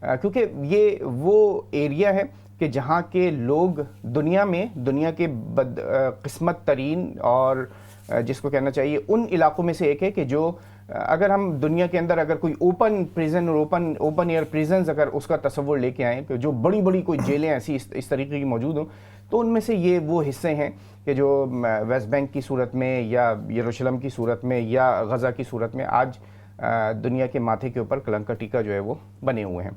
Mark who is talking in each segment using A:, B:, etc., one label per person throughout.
A: کیونکہ یہ وہ ایریا ہے کہ جہاں کے لوگ دنیا کے بد قسمت ترین اور جس کو کہنا چاہیے ان علاقوں میں سے ایک ہے کہ جو اگر ہم دنیا کے اندر اگر کوئی اوپن پریزن اور اوپن ایئر پریزنز اگر اس کا تصور لے کے آئیں کہ جو بڑی بڑی کوئی جیلیں ایسی اس طریقے کی موجود ہوں، تو ان میں سے یہ وہ حصے ہیں کہ جو ویسٹ بینک کی صورت میں یا یروشلم کی صورت میں یا غزہ کی صورت میں آج دنیا کے ماتھے کے اوپر کلنک کا ٹیکا جو ہے وہ بنے ہوئے ہیں۔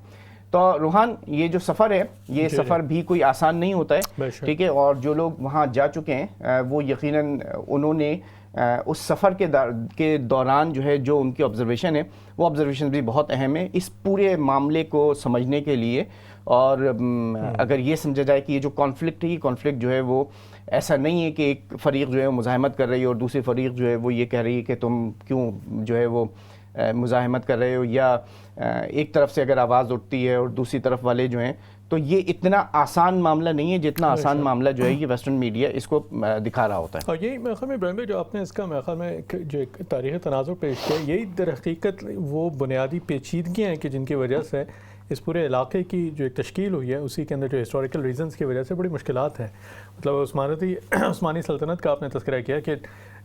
A: تو روحان، یہ جو سفر ہے یہ سفر بھی کوئی آسان نہیں ہوتا ہے، ٹھیک ہے، اور جو لوگ وہاں جا چکے ہیں وہ یقیناً انہوں نے اس سفر کے دوران جو ہے جو ان کی آبزرویشن ہے وہ آبزرویشن بھی بہت اہم ہے اس پورے معاملے کو سمجھنے کے لیے۔ اور اگر یہ سمجھا جائے کہ یہ جو کانفلکٹ ہے، یہ کانفلکٹ جو ہے وہ ایسا نہیں ہے کہ ایک فریق جو ہے مزاحمت کر رہی ہے اور دوسری فریق جو ہے وہ یہ کہہ رہی ہے کہ تم کیوں جو ہے وہ مزاحمت کر رہے ہو، یا ایک طرف سے اگر آواز اٹھتی ہے اور دوسری طرف والے جو ہیں، تو یہ اتنا آسان معاملہ نہیں ہے جتنا آسان معاملہ جو ہے یہ ویسٹرن میڈیا اس کو دکھا رہا ہوتا ہے۔
B: اور یہی میرے خیال میں ابراہیم بھائی جو آپ نے اس کا میرے خیال میں جو ایک تاریخی تناظر پیش کیا، یہی در حقیقت وہ بنیادی پیچیدگیاں ہیں کہ جن کی وجہ سے اس پورے علاقے کی جو ایک تشکیل ہوئی ہے اسی کے اندر جو ہسٹوریکل ریزنز کی وجہ سے بڑی مشکلات ہیں۔ مطلب عثمانی سلطنت کا آپ نے تذکرہ کیا کہ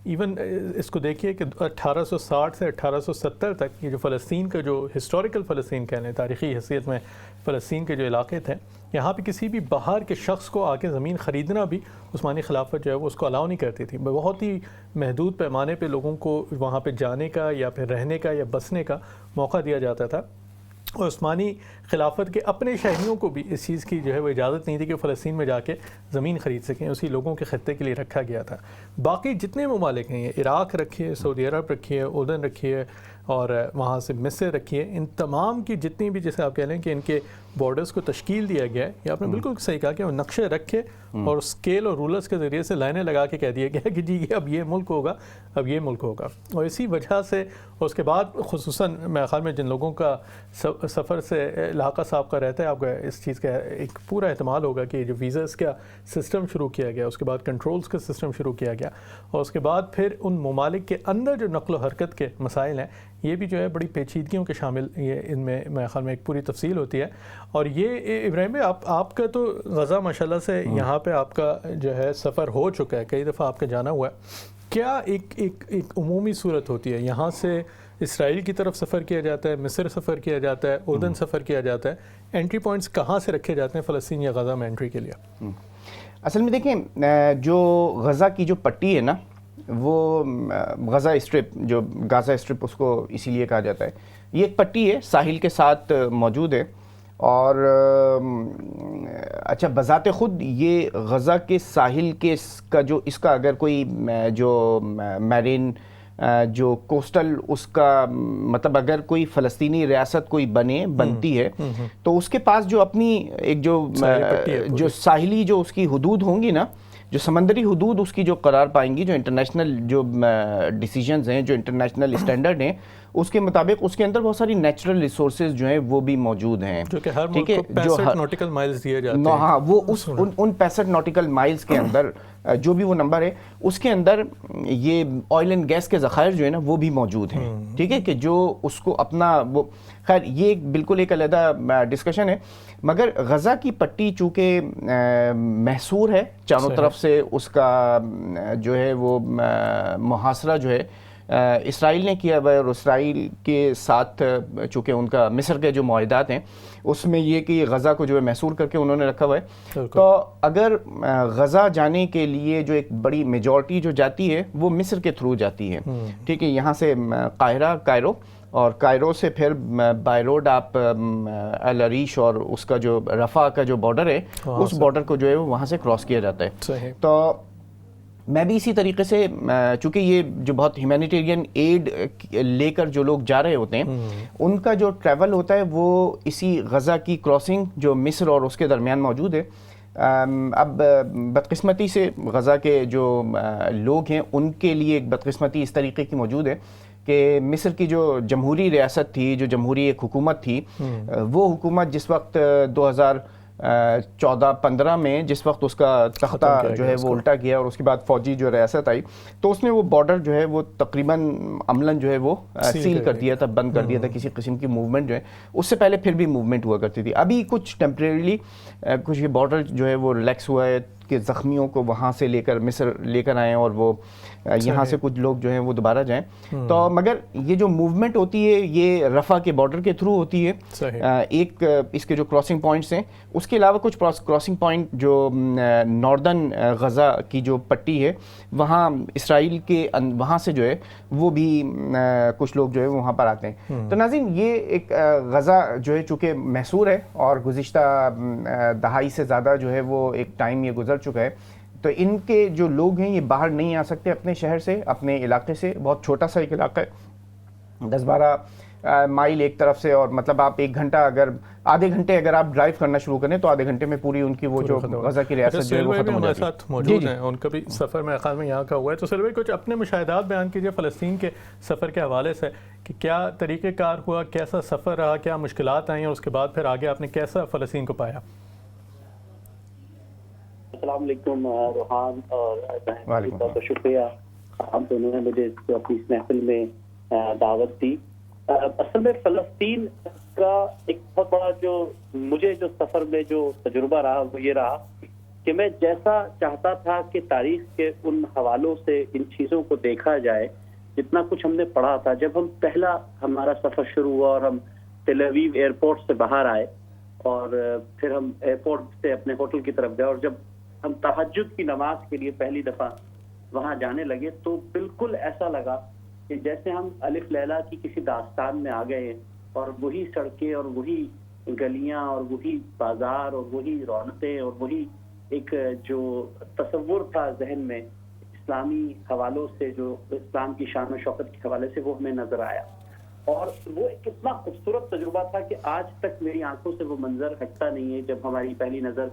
B: ایون اس کو دیکھیے کہ 1860 سے 1870 تک یہ جو فلسطین کا جو ہسٹوریکل فلسطین کہہ لیں، تاریخی حیثیت میں فلسطین کے جو علاقے تھے، یہاں پہ کسی بھی باہر کے شخص کو آ کے زمین خریدنا بھی عثمانی خلافت جو ہے وہ اس کو الاؤ نہیں کرتی تھی۔ بہت ہی محدود پیمانے پہ لوگوں کو وہاں پہ جانے کا یا پھر رہنے کا یا بسنے کا موقع دیا جاتا تھا، اور عثمانی خلافت کے اپنے شہریوں کو بھی اس چیز کی جو ہے وہ اجازت نہیں تھی کہ فلسطین میں جا کے زمین خرید سکیں، اسی لوگوں کے خطے کے لیے رکھا گیا تھا۔ باقی جتنے ممالک ہیں، عراق رکھیے، سعودی عرب رکھیے، اردن رکھیے، اور وہاں سے مصر رکھیے، ان تمام کی جتنی بھی جیسے آپ کہہ لیں کہ ان کے بارڈرز کو تشکیل دیا گیا ہے، یہ آپ نے بالکل صحیح کہا کہ وہ نقشے رکھے اور اسکیل اور رولرز کے ذریعے سے لائنیں لگا کے کہہ دیا گیا کہ جی اب یہ ملک ہوگا، اب یہ ملک ہوگا۔ اور اسی وجہ سے اس کے بعد خصوصاً میرے خیال میں جن لوگوں کا سفر سے علاقہ صاحب کا رہتا ہے، آپ کا اس چیز کا ایک پورا احتمال ہوگا کہ جو ویزاز کا سسٹم شروع کیا گیا، اس کے بعد کنٹرولز کا سسٹم شروع کیا گیا، اور اس کے بعد پھر ان ممالک کے اندر جو نقل و حرکت کے مسائل ہیں، یہ بھی جو ہے بڑی پیچیدگیوں کے شامل یہ ان میں میرے خیال میں ایک پوری تفصیل ہوتی ہے۔ اور یہ ابراہیم بھائی آپ کا تو غزہ ماشاءاللہ سے یہاں پہ آپ کا جو ہے سفر ہو چکا ہے، کئی دفعہ آپ کا جانا ہوا ہے، کیا ایک عمومی صورت ہوتی ہے؟ یہاں سے اسرائیل کی طرف سفر کیا جاتا ہے، مصر سفر کیا جاتا ہے، اردن سفر کیا جاتا ہے، انٹری پوائنٹس کہاں سے رکھے جاتے ہیں فلسطین یا غزہ میں انٹری کے لیے؟
A: اصل میں دیکھیں، جو غزہ کی جو پٹی ہے نا، وہ غزہ اسٹرپ، جو غازہ اسٹرپ اس کو اسی لیے کہا جاتا ہے، یہ ایک پٹی ہے، ساحل کے ساتھ موجود ہے، اور اچھا بذات خود یہ غزہ کے ساحل کے اس کا اگر کوئی جو میرین جو کوسٹل اس کا مطلب اگر کوئی فلسطینی ریاست کوئی بنتی ہے تو اس کے پاس جو اپنی ایک جو ساحلی جو اس کی حدود ہوں گی نا، جو سمندری حدود اس کی جو قرار پائیں گی، جو انٹرنیشنل جو ڈیسیجنز ہیں، جو انٹرنیشنل اسٹینڈرڈ ہیں، اس کے مطابق اس کے اندر بہت ساری نیچرل ریسورسز جو ہیں وہ بھی موجود ہیں،
B: جو کہ ہر ملک کو 65 نوٹیکل مائلز دیے جاتے ہیں۔
A: ہاں، وہ ان 65 نوٹیکل مائلز کے اندر جو بھی وہ نمبر ہے، اس کے اندر یہ آئل اینڈ گیس کے ذخائر جو ہے نا وہ بھی موجود ہیں، ٹھیک ہے، کہ جو اس کو اپنا وہ خیر یہ بالکل ایک علیحدہ ڈسکشن ہے۔ مگر غزہ کی پٹی چونکہ محصور ہے چاروں طرف سے، اس کا جو ہے وہ محاصرہ جو ہے اسرائیل نے کیا ہوا ہے، اور اسرائیل کے ساتھ چونکہ ان کا مصر کے جو معاہدات ہیں اس میں یہ کہ غزہ کو جو ہے محصور کر کے انہوں نے رکھا ہوا ہے۔ تو اگر غزہ جانے کے لیے جو ایک بڑی میجورٹی جو جاتی ہے وہ مصر کے تھرو جاتی ہے، ٹھیک ہے، یہاں سے کائرو، اور کائرو سے پھر بائی روڈ آپ العریش اور اس کا جو رفح کا جو بارڈر ہے، اس بارڈر کو جو ہے وہاں سے کراس کیا جاتا ہے۔ تو میں بھی اسی طریقے سے، چونکہ یہ جو بہت ہیومینیٹیرین ایڈ لے کر جو لوگ جا رہے ہوتے ہیں، ان کا جو ٹریول ہوتا ہے وہ اسی غزہ کی کراسنگ جو مصر اور اس کے درمیان موجود ہے۔ اب بدقسمتی سے غزہ کے جو لوگ ہیں ان کے لیے ایک بدقسمتی اس طریقے کی موجود ہے کہ مصر کی جو جمہوری ریاست تھی، جو جمہوری ایک حکومت تھی، وہ حکومت جس وقت 1415 میں جس وقت اس کا تختہ جو ہے وہ الٹا کیا اور اس کے بعد فوجی جو ریاست آئی تو اس نے وہ بارڈر جو ہے وہ تقریباً عملاً جو ہے وہ سیل کر دیا تھا، بند کر دیا تھا، کسی قسم کی موومنٹ جو ہے اس سے پہلے پھر بھی موومنٹ ہوا کرتی تھی. ابھی کچھ ٹیمپریریلی کچھ یہ بارڈر جو ہے وہ ریلیکس ہوا ہے کہ زخمیوں کو وہاں سے لے کر مصر لے کر آئیں اور وہ یہاں سے کچھ لوگ جو ہیں وہ دوبارہ جائیں. تو مگر یہ جو موومنٹ ہوتی ہے یہ رفح کے بارڈر کے تھرو ہوتی ہے. ایک اس کے جو کراسنگ پوائنٹس ہیں اس کے علاوہ کچھ کراسنگ پوائنٹ جو ناردرن غزہ کی جو پٹی ہے وہاں اسرائیل کے وہاں سے جو ہے وہ بھی کچھ لوگ جو ہے وہاں پر آتے ہیں. تو ناظرین یہ ایک غزہ جو ہے چونکہ محصور ہے اور گزشتہ دہائی سے زیادہ جو ہے وہ ایک ٹائم یہ گزر چکا ہے تو ان کے جو لوگ ہیں یہ باہر نہیں آ سکتے اپنے شہر سے، اپنے علاقے سے. بہت چھوٹا سا ایک علاقہ ہے، 10-12 مائل ایک طرف سے، اور مطلب آپ ایک گھنٹہ اگر آدھے گھنٹے اگر آپ ڈرائیو کرنا شروع کریں تو آدھے گھنٹے میں پوری ان کی وہ جو غزہ کی ریاست جو ہے وہ ختم ہو جاتی ہے.
B: ہمارے ساتھ موجود ہیں، ان کا بھی سفر میرے خیال میں یہاں کا ہوا ہے. تو سلوی کچھ اپنے مشاہدات بیان کیجئے فلسطین کے سفر کے حوالے سے کہ کیا طریقہ کار ہوا، کیسا سفر رہا، کیا مشکلات آئیں اور اس کے بعد پھر آگے آپ نے کیسا فلسطین کو پایا؟
C: السلام علیکم روحان اور بہت بہت شکریہ، آپ دونوں نے مجھے اپنی اس محفل میں دعوت دی. اصل میں فلسطین کا ایک بہت بڑا جو مجھے جو سفر میں جو تجربہ رہا وہ یہ رہا کہ میں جیسا چاہتا تھا کہ تاریخ کے ان حوالوں سے ان چیزوں کو دیکھا جائے، جتنا کچھ ہم نے پڑھا تھا. جب ہم پہلا ہمارا سفر شروع ہوا اور ہم تل اویو ایئرپورٹ سے باہر آئے اور پھر ہم ایئرپورٹ سے اپنے ہوٹل کی طرف گئے اور جب ہم تہجد کی نماز کے لیے پہلی دفعہ وہاں جانے لگے تو بالکل ایسا لگا کہ جیسے ہم الف لیلا کی کسی داستان میں آ گئے ہیں، اور وہی سڑکیں اور وہی گلیاں اور وہی بازار اور وہی رونقیں اور وہی ایک جو تصور تھا ذہن میں اسلامی حوالوں سے، جو اسلام کی شان و شوکت کے حوالے سے، وہ ہمیں نظر آیا. اور وہ ایک اتنا خوبصورت تجربہ تھا کہ آج تک میری آنکھوں سے وہ منظر ہٹتا نہیں ہے. جب ہماری پہلی نظر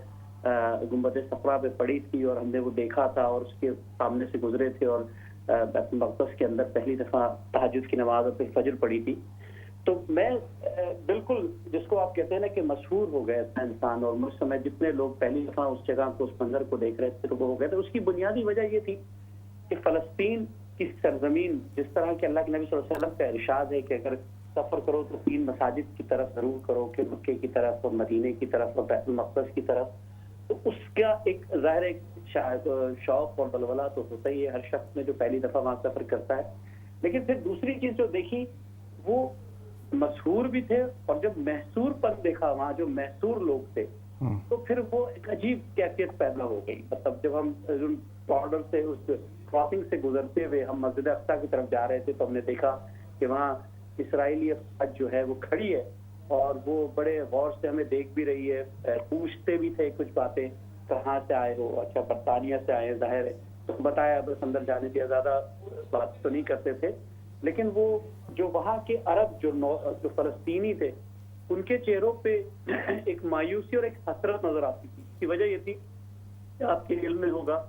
C: گنبد صفرا پہ پڑی تھی اور ہم نے وہ دیکھا تھا اور اس کے سامنے سے گزرے تھے اور بیت المقدس کے اندر پہلی دفعہ تہجد کی نماز اور پھر فجر پڑی تھی، تو میں بالکل جس کو آپ کہتے ہیں نا کہ مسحور ہو گیا تھا انسان. اور مجھ سمے جتنے لوگ پہلی دفعہ اس جگہ کو، اس منظر کو دیکھ رہے تھے تو وہ ہو گئے تھے. اس کی بنیادی وجہ یہ تھی کہ فلسطین کی سرزمین، جس طرح کہ اللہ کے نبی صلی اللہ علیہ وسلم کا ارشاد ہے کہ اگر سفر کرو تو 3 مساجد کی طرف ضرور کرو، کہ مکے کی طرف اور مدینے کی طرف اور بیت المقدس کی طرف. تو اس کا ایک ظاہر ایک شوق اور بلولہ تو ہوتا ہی ہے ہر شخص میں جو پہلی دفعہ وہاں سفر کرتا ہے. لیکن پھر دوسری چیز جو دیکھی وہ مسحور بھی تھے، اور جب محصور پر دیکھا وہاں جو محصور لوگ تھے تو پھر وہ ایک عجیب کیفیت پیدا ہو گئی. مطلب جب ہم بارڈر سے اس کراسنگ سے گزرتے ہوئے ہم مسجد اقصی کی طرف جا رہے تھے تو ہم نے دیکھا کہ وہاں اسرائیلی افواج جو ہے وہ کھڑی ہے اور وہ بڑے غور سے ہمیں دیکھ بھی رہی ہے. پوچھتے بھی تھے کچھ باتیں، کہاں سے آئے ہو؟ اچھا برطانیہ سے آئے. ظاہر ہے تو بتایا، بس اندر جانے دیا، زیادہ بات تو نہیں کرتے تھے. لیکن وہ جو وہاں کے عرب جو فلسطینی تھے ان کے چہروں پہ ایک مایوسی اور ایک حسرت نظر آتی تھی. اس کی وجہ یہ تھی کہ آپ کے علم میں ہوگا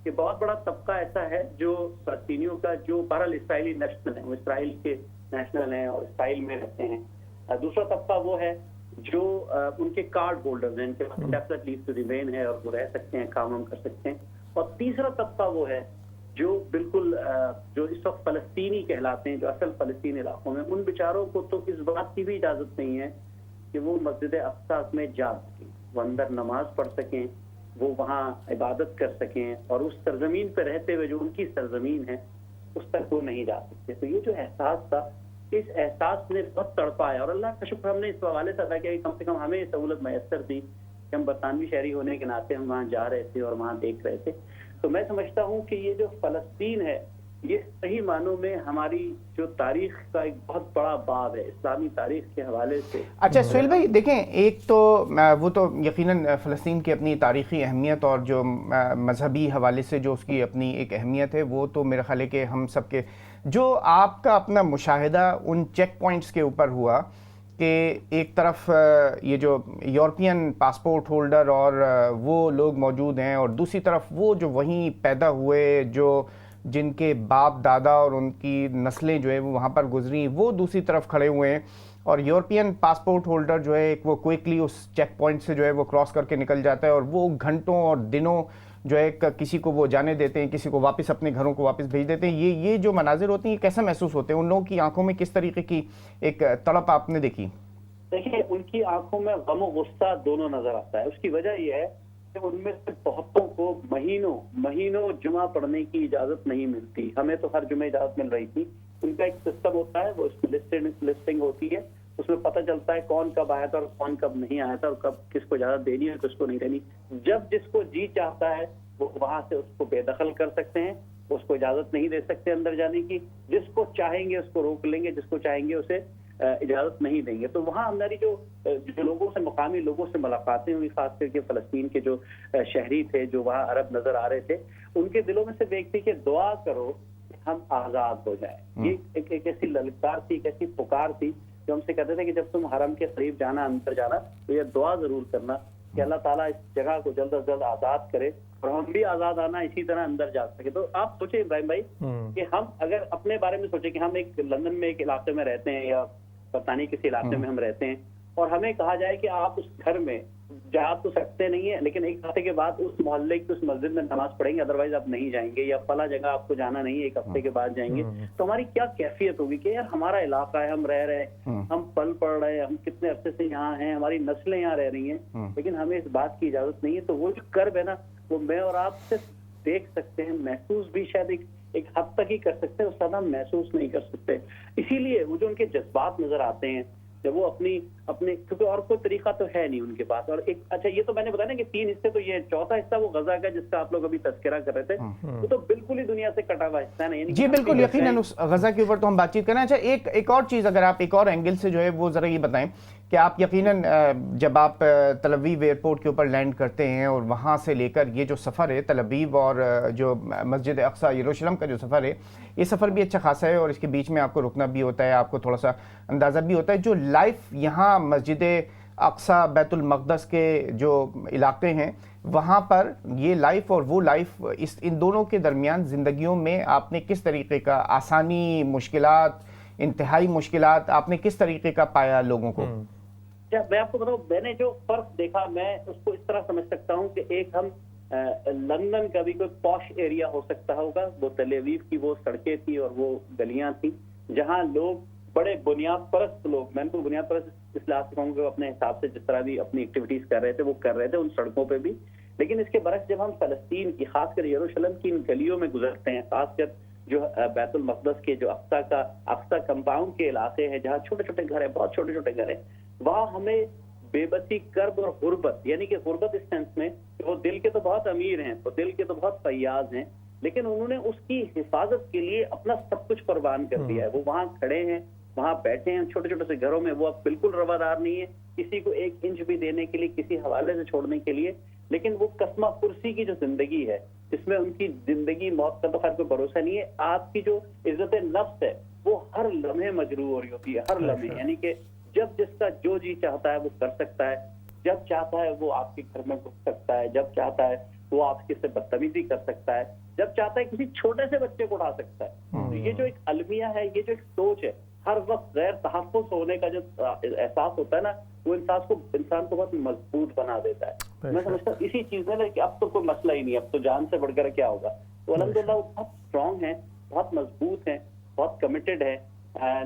C: کہ بہت بڑا طبقہ ایسا ہے جو فلسطینیوں کا جو بہرحال اسرائیلی نیشنل ہیں، وہ اسرائیل کے نیشنل ہیں اور اسرائیل میں رہتے ہیں. دوسرا طبقہ وہ ہے جو ان کے کارڈ ہولڈرز ہیں، ان کے پاس ڈیفینیٹ لیو ٹو ریمین ہے اور وہ رہ سکتے ہیں، کام ہم کر سکتے ہیں. اور تیسرا طبقہ وہ ہے جو بالکل جو اس وقت فلسطینی کہلاتے ہیں، جو اصل فلسطین علاقوں میں. ان بیچاروں کو تو اس بات کی بھی اجازت نہیں ہے کہ وہ مسجد اقصی میں جا سکیں، وہ اندر نماز پڑھ سکیں، وہ وہاں عبادت کر سکیں، اور اس سرزمین پہ رہتے ہوئے جو ان کی سرزمین ہے اس تک وہ نہیں جا سکتے. تو یہ جو احساس تھا، اس احساس نے بہت تڑپایا، اور اللہ کا شکر ہم نے اس حوالے سے ادا کیا کہ کم سے کم ہمیں یہ سہولت میسر تھی کہ ہم برطانوی شہری ہونے کے ناطے ہم وہاں جا رہے تھے اور وہاں دیکھ رہے تھے. تو میں سمجھتا ہوں کہ یہ جو فلسطین ہے یہ صحیح معنوں میں ہماری جو تاریخ کا ایک بہت بڑا باب ہے اسلامی تاریخ کے حوالے سے.
A: اچھا سہیل بھائی دیکھیں، ایک تو وہ تو یقیناً فلسطین کی اپنی تاریخی اہمیت اور جو مذہبی حوالے سے جو اس کی اپنی ایک اہمیت ہے وہ تو میرا خیال ہے کہ ہم سب کے، جو آپ کا اپنا مشاہدہ ان چیک پوائنٹس کے اوپر ہوا کہ ایک طرف یہ جو یورپین پاسپورٹ ہولڈر اور وہ لوگ موجود ہیں، اور دوسری طرف وہ جو وہیں پیدا ہوئے، جو جن کے باپ دادا اور ان کی نسلیں جو ہیں وہ وہاں پر گزری، وہ دوسری طرف کھڑے ہوئے ہیں. اور یورپین پاسپورٹ ہولڈر جو ہے وہ کوئکلی اس چیک پوائنٹ سے جو ہے وہ کراس کر کے نکل جاتا ہے اور وہ گھنٹوں اور دنوں جو ہے کسی کو وہ جانے دیتے ہیں, کسی کو واپس اپنے گھروں کو واپس بھیج دیتے ہیں. یہ جو مناظر ہوتے ہیں یہ کیسا محسوس ہوتے ہیں؟ ان لوگوں کی آنکھوں میں کس طریقے کی ایک تڑپ آپ نے دیکھی؟
C: دیکھیے, ان کی آنکھوں میں غم و غصہ دونوں نظر آتا ہے. اس کی وجہ یہ ہے کہ ان میں سے بہتوں کو مہینوں جمعہ پڑھنے کی اجازت نہیں ملتی. ہمیں تو ہر جمعہ اجازت مل رہی تھی. ان کا ایک سسٹم ہوتا ہے, وہ اس میں لسٹنگ ہوتی ہے, اس میں پتہ چلتا ہے کون کب آیا تھا اور کون کب نہیں آیا تھا اور کب کس کو اجازت دینی ہے اور کس کو نہیں دینی. جب جس کو جی چاہتا ہے وہ وہاں سے اس کو بے دخل کر سکتے ہیں, اس کو اجازت نہیں دے سکتے اندر جانے کی. جس کو چاہیں گے اس کو روک لیں گے, جس کو چاہیں گے اسے اجازت نہیں دیں گے. تو وہاں ہماری جو لوگوں سے, مقامی لوگوں سے ملاقاتیں ہوئی, خاص کر کے فلسطین کے جو شہری تھے جو وہاں عرب نظر آ رہے تھے, ان کے دلوں میں سے ایک تھی کہ دعا کرو کہ ہم آزاد ہو جائیں. یہ ایک ایسی للکار تھی, ایک ایسی پکار تھی جو ہم سے کہتے تھے کہ جب تم حرم کے قریب جانا, اندر جانا, تو یہ دعا ضرور کرنا کہ اللہ تعالیٰ اس جگہ کو جلد از جلد آزاد کرے اور ہم بھی آزاد آنا اسی طرح اندر جا سکے. تو آپ سوچیں ابراہیم بھائی کہ ہم اگر اپنے بارے میں سوچیں کہ ہم ایک لندن میں ایک علاقے میں رہتے ہیں یا پتہ نہیں کسی علاقے میں ہم رہتے ہیں, اور ہمیں کہا جائے کہ آپ اس گھر میں جا تو سکتے نہیں ہیں لیکن ایک ہفتے کے بعد اس محلے کی اس مسجد میں نماز پڑھیں گے, ادروائز آپ نہیں جائیں گے, یا فلاں جگہ آپ کو جانا نہیں ہے, ایک ہفتے کے بعد جائیں گے. تو ہماری کیا کیفیت ہوگی کہ یار ہمارا علاقہ ہے, ہم رہ رہے ہیں, ہم پل پڑھ رہے ہیں, ہم کتنے عرصے سے یہاں ہیں, ہماری نسلیں یہاں رہ رہی ہیں, لیکن ہمیں اس بات کی اجازت نہیں ہے. تو وہ جو کرب ہے نا, وہ میں اور آپ صرف دیکھ سکتے ہیں, محسوس بھی شاید ایک حد تک ہی کر سکتے ہیں, اس طرح ہم محسوس نہیں کر سکتے. اسی لیے وہ جو ان کے جذبات نظر آتے ہیں جب وہ اپنے کیونکہ اور کوئی طریقہ تو ہے نہیں ان کے پاس. اور ایک اچھا, یہ تو میں نے بتایا نا کہ 3 حصے, تو یہ چوتھا حصہ وہ غزہ کا جس کا آپ لوگ ابھی تذکرہ کر رہے تھے, وہ تو بالکل ہی دنیا سے کٹا ہوا حصہ ہے.
A: جی بالکل, یقیناً اس غزہ کے اوپر تو ہم بات چیت کریں. اچھا, ایک اور چیز اگر آپ ایک اور اینگل سے جو ہے وہ ذرا یہ بتائیں کہ آپ یقیناً جب آپ تل ابیب ایئرپورٹ کے اوپر لینڈ کرتے ہیں اور وہاں سے لے کر یہ جو سفر ہے تل ابیب اور جو مسجد اقصی یروشلم کا جو سفر ہے, یہ سفر بھی اچھا خاصا ہے اور اس کے بیچ میں آپ کو رکنا بھی ہوتا ہے, آپ کو تھوڑا سا اندازہ بھی ہوتا ہے. جو لائف یہاں مسجد اقصی بیت المقدس کے جو علاقے ہیں وہاں پر یہ لائف اور وہ لائف, ان دونوں کے درمیان زندگیوں میں آپ نے کس طریقے کا آسانی, مشکلات, انتہائی مشکلات آپ نے کس طریقے کا پایا لوگوں کو؟
C: میں آپ کو بتاؤں, میں نے جو فرق دیکھا میں اس کو اس طرح سمجھ سکتا ہوں کہ ایک ہم لندن کا بھی کوئی پوش ایریا ہو سکتا ہوگا, وہ تل ابیب کی وہ سڑکیں تھی اور وہ گلیاں تھیں جہاں لوگ بڑے بنیاد پرست لوگ, میں ان کو بنیاد پرست اس لحاظ سے کہوں کہ اپنے حساب سے جس طرح بھی اپنی ایکٹیویٹیز کر رہے تھے وہ کر رہے تھے ان سڑکوں پہ بھی. لیکن اس کے برعکس جب ہم فلسطین کی, خاص کر یروشلم کی ان گلیوں میں گزرتے ہیں, خاص کر جو بیت المقدس کے جو اقصی کمپاؤنڈ کے علاقے ہیں جہاں چھوٹے چھوٹے گھر ہیں, بہت چھوٹے چھوٹے گھر ہیں, وہاں ہمیں بے بسی, کرب اور غربت, یعنی کہ غربت اس سینس میں کہ وہ دل کے تو بہت امیر ہیں, وہ دل کے تو بہت فیاض ہیں, لیکن انہوں نے اس کی حفاظت کے لیے اپنا سب کچھ قربان کر دیا ہے. وہ وہاں کھڑے ہیں, وہاں بیٹھے ہیں چھوٹے چھوٹے سے گھروں میں, وہ اب بالکل روادار نہیں ہے کسی کو 1 انچ بھی دینے کے لیے, کسی حوالے سے چھوڑنے کے لیے. لیکن وہ قسمہ پرسی کی جو زندگی ہے جس میں ان کی زندگی موت کا تو خیر کوئی بھروسہ نہیں ہے, آپ کی جو عزت نفس ہے وہ ہر لمحے مجروح ہو رہی ہوتی ہے, ہر لمحے. یعنی کہ جب جس کا جو جی چاہتا ہے وہ کر سکتا ہے, جب چاہتا ہے وہ آپ کے گھر میں گھس سکتا ہے, جب چاہتا ہے وہ آپ کے سے بدتمیزی کر سکتا ہے, جب چاہتا ہے کسی چھوٹے سے بچے کو اٹھا سکتا ہے. تو یہ جو ایک المیہ ہے, یہ جو ایک سوچ ہے, ہر وقت غیر تحفظ ہونے کا جو احساس ہوتا ہے نا, وہ انسان کو بہت مضبوط بنا دیتا ہے. میں سمجھتا ہوں اسی چیز میں کہ اب تو کوئی مسئلہ ہی نہیں, اب تو جان سے بڑھ کر کیا ہوگا. تو الحمدللہ وہ بہت اسٹرانگ ہیں, بہت مضبوط ہیں, بہت کمیٹڈ ہے,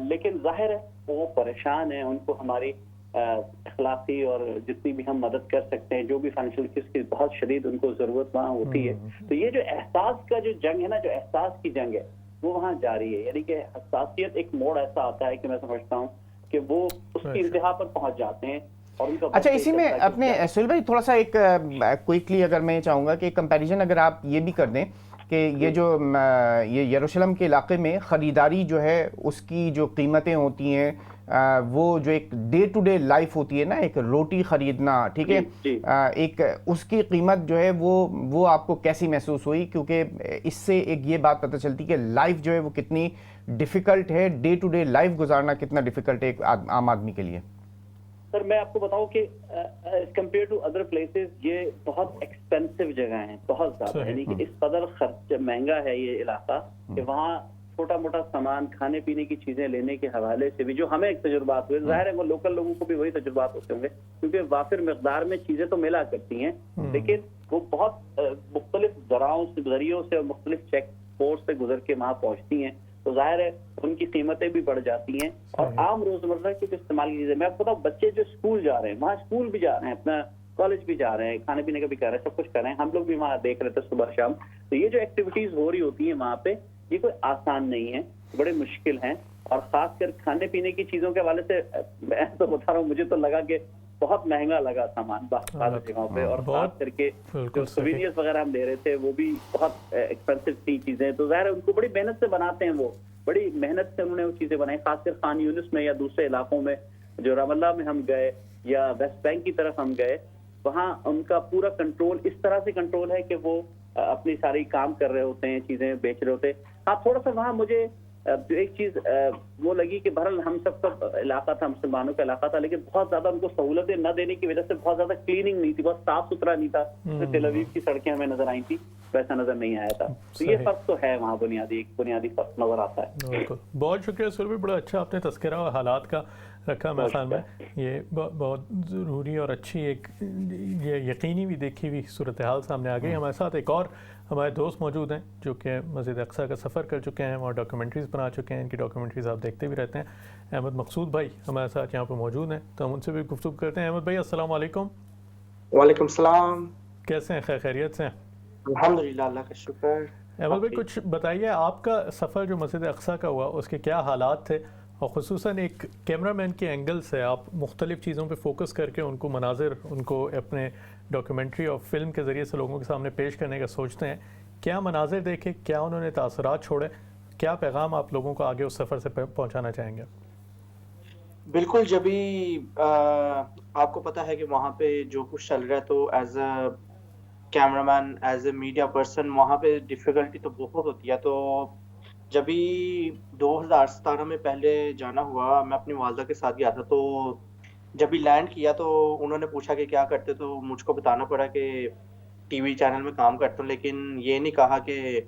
C: لیکن ظاہر ہے وہ پریشان ہیں. ان کو ہماری اخلاقی اور جتنی بھی ہم مدد کر سکتے ہیں, جو بھی فائنینشیل کس کی بہت شدید ان کو ضرورت وہاں ہوتی ہے. تو یہ جو احساس کا جو جنگ ہے نا, جو احساس کی جنگ ہے وہ وہاں جاری ہے. یعنی کہ حساسیت ایک موڑ ایسا آتا ہے کہ میں سمجھتا ہوں کہ وہ اس کی انتہا پر پہنچ جاتے ہیں.
A: اچھا, اسی میں اپنے سہیل بھائی تھوڑا سا ایک کوئکلی اگر میں چاہوں گا کہ کمپیریزن اگر آپ یہ بھی کر دیں کہ یہ جو یہ یروشلم کے علاقے میں خریداری جو ہے اس کی جو قیمتیں ہوتی ہیں, وہ جو ایک ڈے ٹو ڈے لائف ہوتی ہے نا, ایک روٹی خریدنا, ٹھیک ہے, ایک اس کی قیمت جو ہے وہ آپ کو کیسی محسوس ہوئی؟ کیونکہ اس سے ایک یہ بات پتہ چلتی کہ لائف جو ہے وہ کتنی ڈیفیکلٹ ہے, ڈے ٹو ڈے لائف گزارنا کتنا ڈیفیکلٹ ہے ایک عام آدمی کے لیے.
C: سر میں آپ کو بتاؤں کہ کمپیئر ٹو ادر پلیسز یہ بہت ایکسپینسو جگہ ہیں, بہت زیادہ, یعنی کہ اس قدر خرچ مہنگا ہے یہ علاقہ کہ وہاں چھوٹا موٹا سامان کھانے پینے کی چیزیں لینے کے حوالے سے بھی جو ہمیں ایک تجربات ہوئے، ظاہر ہے وہ لوکل لوگوں کو بھی وہی تجربات ہوتے ہوں گے کیونکہ وافر مقدار میں چیزیں تو ملا کرتی ہیں، لیکن وہ بہت مختلف ذریعوں سے اور مختلف چیک پوسٹ سے گزر کے وہاں پہنچتی ہیں، تو ظاہر ہے ان کی قیمتیں بھی بڑھ جاتی ہیں اور عام روزمرہ کی استعمال کی چیزیں. میں آپ کو بتاؤں بچے جو اسکول جا رہے ہیں وہاں اسکول بھی جا رہے ہیں، اپنا کالج بھی جا رہے ہیں، کھانے پینے کا بھی کر رہے ہیں، سب کچھ کر رہے ہیں، ہم لوگ بھی وہاں دیکھ رہے تھے صبح شام. تو یہ جو ایکٹیویٹیز ہو رہی ہوتی ہیں وہاں پہ یہ کوئی آسان نہیں ہے، بڑے مشکل ہیں، اور خاص کر کھانے پینے کی چیزوں کے حوالے سے میں تو بتا رہا ہوں مجھے تو لگا کہ بہت مہنگا لگا سامان بعض جگہوں پہ، اور خاص کر کے جو سوینئرز وغیرہ ہم لے رہے تھے وہ بھی بہت ایکسپینسو تھی چیزیں. تو ظاہر ہے ان کو بڑی محنت سے بناتے ہیں، وہ بڑی محنت سے انہوں نے وہ چیزیں بنائی، خاص کر خان یونس میں یا دوسرے علاقوں میں جو رام اللہ میں ہم گئے یا ویسٹ بینک کی طرف ہم گئے، وہاں ان کا پورا کنٹرول اس طرح سے کنٹرول ہے کہ وہ اپنی ساری کام کر رہے ہوتے ہیں، چیزیں بیچ رہے ہوتے ہیں. ہاں تھوڑا سا وہاں مجھے جو ایک چیز وہ لگی کہ بہرحال ہم سب کا علاقہ تھا، مسلمانوں کا علاقہ تھا، لیکن بہت زیادہ ان کو سہولتیں نہ دینے کی وجہ سے بہت زیادہ کلیننگ نہیں تھی، بہت صاف ستھرا نہیں تھا. تیل اویو کی سڑکیں ہمیں نظر آئی تھی، ویسا نظر نہیں آیا تھا. تو یہ فرق تو ہے وہاں، بنیادی فرق نظر آتا ہے.
B: بالکل، بہت شکریہ سربھی، بڑا اچھا آپ نے تذکرہ اور حالات کا رکھا. میرے خیال میں یہ بہت ضروری اور اچھی ایک یقینی بھی دیکھی ہوئی صورتحال سامنے آ گئی. ہمارے ساتھ ایک اور ہمارے دوست موجود ہیں جو کہ مسجد اقصیٰ کا سفر کر چکے ہیں اور ڈاکیومنٹریز بنا چکے ہیں، ان کی ڈاکیومنٹریز آپ دیکھتے بھی رہتے ہیں. احمد مقصود بھائی ہمارے ساتھ یہاں پہ موجود ہیں، تو ہم ان سے بھی گفتگو کرتے ہیں. احمد بھائی السلام علیکم.
D: وعلیکم السلام.
B: کیسے ہیں؟ خیریت سے ہیں؟
D: الحمدللہ، اللہ کا شکر.
B: احمد بھائی کچھ بتائیے، آپ کا سفر جو مسجد اقصیٰ کا ہوا اس کے کیا حالات تھے، اور خصوصاً ایک کیمرہ مین کے اینگل سے آپ مختلف چیزوں پہ فوکس کر کے ان کو مناظر، ان کو اپنے ڈاکیومنٹری اور فلم کے ذریعے سے لوگوں کے سامنے پیش کرنے کا سوچتے ہیں. کیا مناظر دیکھے، کیا انہوں نے تاثرات چھوڑے، کیا پیغام آپ لوگوں کو آگے اس سفر سے پہنچانا چاہیں گے؟
D: بالکل، جبھی آپ کو پتہ ہے کہ وہاں پہ جو کچھ چل رہا ہے، تو as a cameraman, as a media person وہاں پہ ڈیفیکلٹی تو بہت ہوتی ہے. تو جبھی 2017 میں پہلے جانا ہوا، میں اپنی والدہ کے ساتھ گیا تھا. تو جبھی لینڈ کیا تو انہوں نے پوچھا کہ کیا کرتے، تو مجھ کو بتانا پڑا کہ ٹی وی چینل میں کام کرتا ہوں، لیکن یہ نہیں کہا کہ